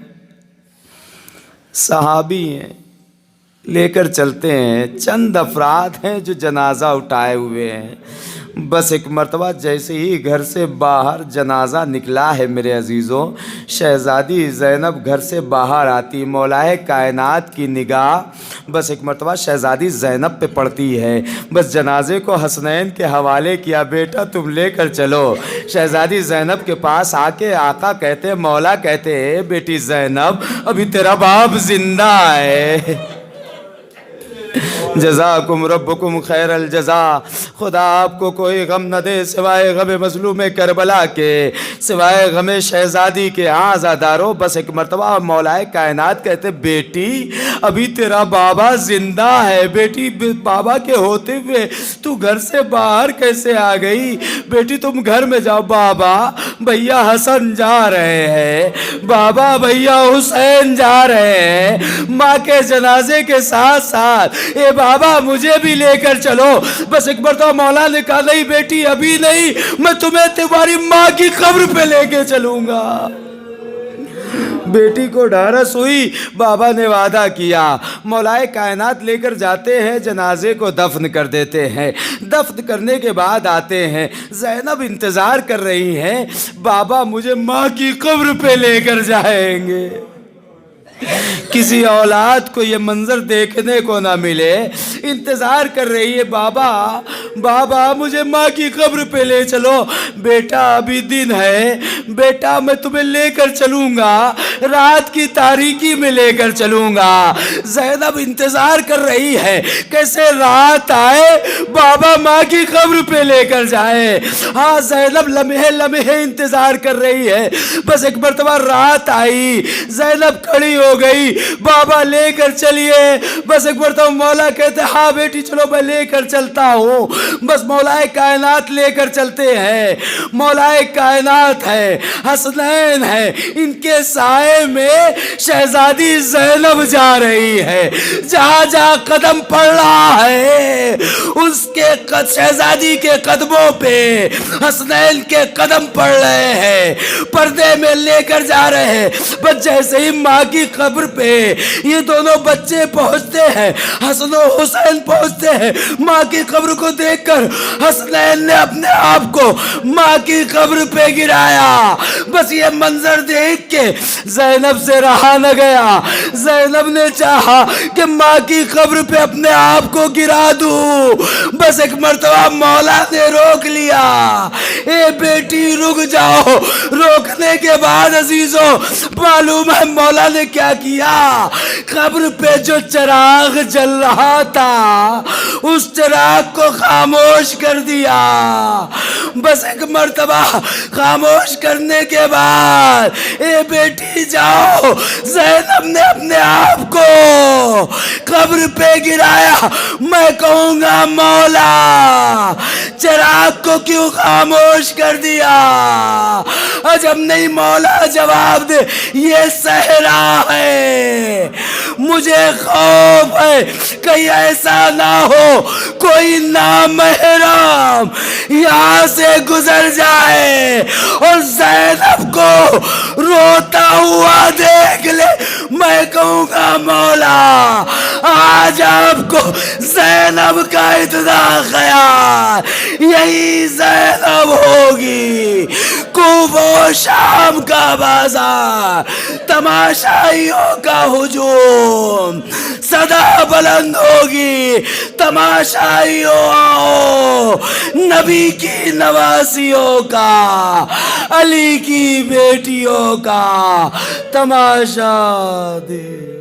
صحابی ہیں، لے کر چلتے ہیں. چند افراد ہیں جو جنازہ اٹھائے ہوئے ہیں. بس ایک مرتبہ جیسے ہی گھر سے باہر جنازہ نکلا ہے میرے عزیزوں، شہزادی زینب گھر سے باہر آتی. مولائے کائنات کی نگاہ بس ایک مرتبہ شہزادی زینب پہ پڑتی ہے. بس جنازے کو حسنین کے حوالے کیا، بیٹا تم لے کر چلو. شہزادی زینب کے پاس آ کے آقا کہتے، مولا کہتے، بیٹی زینب ابھی تیرا باپ زندہ ہے. جزاکم ربکم خیر الجزا. خدا آپ کو کوئی غم نہ دے سوائے غم مظلوم کربلا کے، سوائے غم شہزادی کے. عزادارو بس ایک مرتبہ مولائے کائنات کہتے، بیٹی ابھی تیرا بابا زندہ ہے. بیٹی بابا کے ہوتے ہوئے تو گھر سے باہر کیسے آ گئی؟ بیٹی تم گھر میں جاؤ. بابا بھیا حسن جا رہے ہیں، بابا بھیا حسین جا رہے ہیں ماں کے جنازے کے ساتھ ساتھ. اے بابا مجھے بھی لے کر چلو. بس ایک مرتبہ مولا نے کہا، نہیں بیٹی ابھی نہیں، میں تمہیں تمہاری ماں کی قبر پہ لے کے چلوں گا. بیٹی کو ڈھارس ہوئی، بابا نے وعدہ کیا. مولائے کائنات لے کر جاتے ہیں، جنازے کو دفن کر دیتے ہیں. دفن کرنے کے بعد آتے ہیں، زینب انتظار کر رہی ہیں، بابا مجھے ماں کی قبر پہ لے کر جائیں گے. کسی اولاد کو یہ منظر دیکھنے کو نہ ملے، انتظار کر رہی ہے، بابا بابا مجھے ماں کی قبر پہ لے چلو. بیٹا ابھی دن ہے، بیٹا میں تمہیں لے کر چلوں گا، رات کی تاریکی میں لے کر چلوں گا. زینب انتظار کر رہی ہے کیسے رات آئے، بابا ماں کی قبر پہ لے کر جائے. ہاں زینب لمحے لمحے انتظار کر رہی ہے. بس ایک مرتبہ رات آئی، زینب کھڑی ہو گئی، بابا لے کر چلیے. بس ایک مرتبہ مولا کہتے، ہاں بیٹی چلو میں لے کر چلتا ہوں. بس مولائے کائنات لے کر چلتے ہیں. مولائے کائنات ہے، حسنین ہے، ان کے سائے میں شہزادی زینب جا رہی ہے. جہاں جہاں قدم پڑ رہا ہے اس کے شہزادی کے قدموں پہ حسنین کے قدم پڑ رہے ہیں، پردے میں لے کر جا رہے ہیں. بس جیسے ہی ماں کی قبر پہ یہ دونوں بچے پہنچتے ہیں، حسن و حسین پہنچتے ہیں، ماں کی قبر کو دیکھ کر حسنین نے اپنے آپ کو ماں کی قبر پہ گرایا. بس یہ منظر دیکھ کے زینب سے رہا نہ گیا. زینب نے چاہا کہ ماں کی قبر پہ اپنے آپ کو گرا دوں. بس ایک مرتبہ مولا نے روک لیا. اے بیٹی رک جاؤ. روکنے کے بعد عزیزوں معلوم ہے مولا نے کیا کیا؟ قبر پہ جو چراغ جل رہا تھا اس چراغ کو خاموش کر دیا. بس ایک مرتبہ خاموش کرنے کے بعد اے بیٹی جاؤ. زینب نے اپنے آپ کو قبر پہ گرایا. میں کہوں گا مولا چراغ کو کیوں خاموش کر دیا؟ عجب نہیں مولا جواب دے، یہ صحرا ہے، مجھے خوف ہے کہیں ایسا نہ ہو کوئی نامحرم یہاں سے گزر جائے اور زینب کو روتا ہوا دیکھ لے. میں کہوں گا مولا آج آپ کو زینب کا اتنا خیال، یہی زینب ہوگی. کوفہ و شام کا بازار، تماشائیوں کا ہجوم، صدا بلند ہوگی، تماشائیوں آؤ، نبی کی نواسیوں کا، علی کی بیٹیوں کا تماشا دے.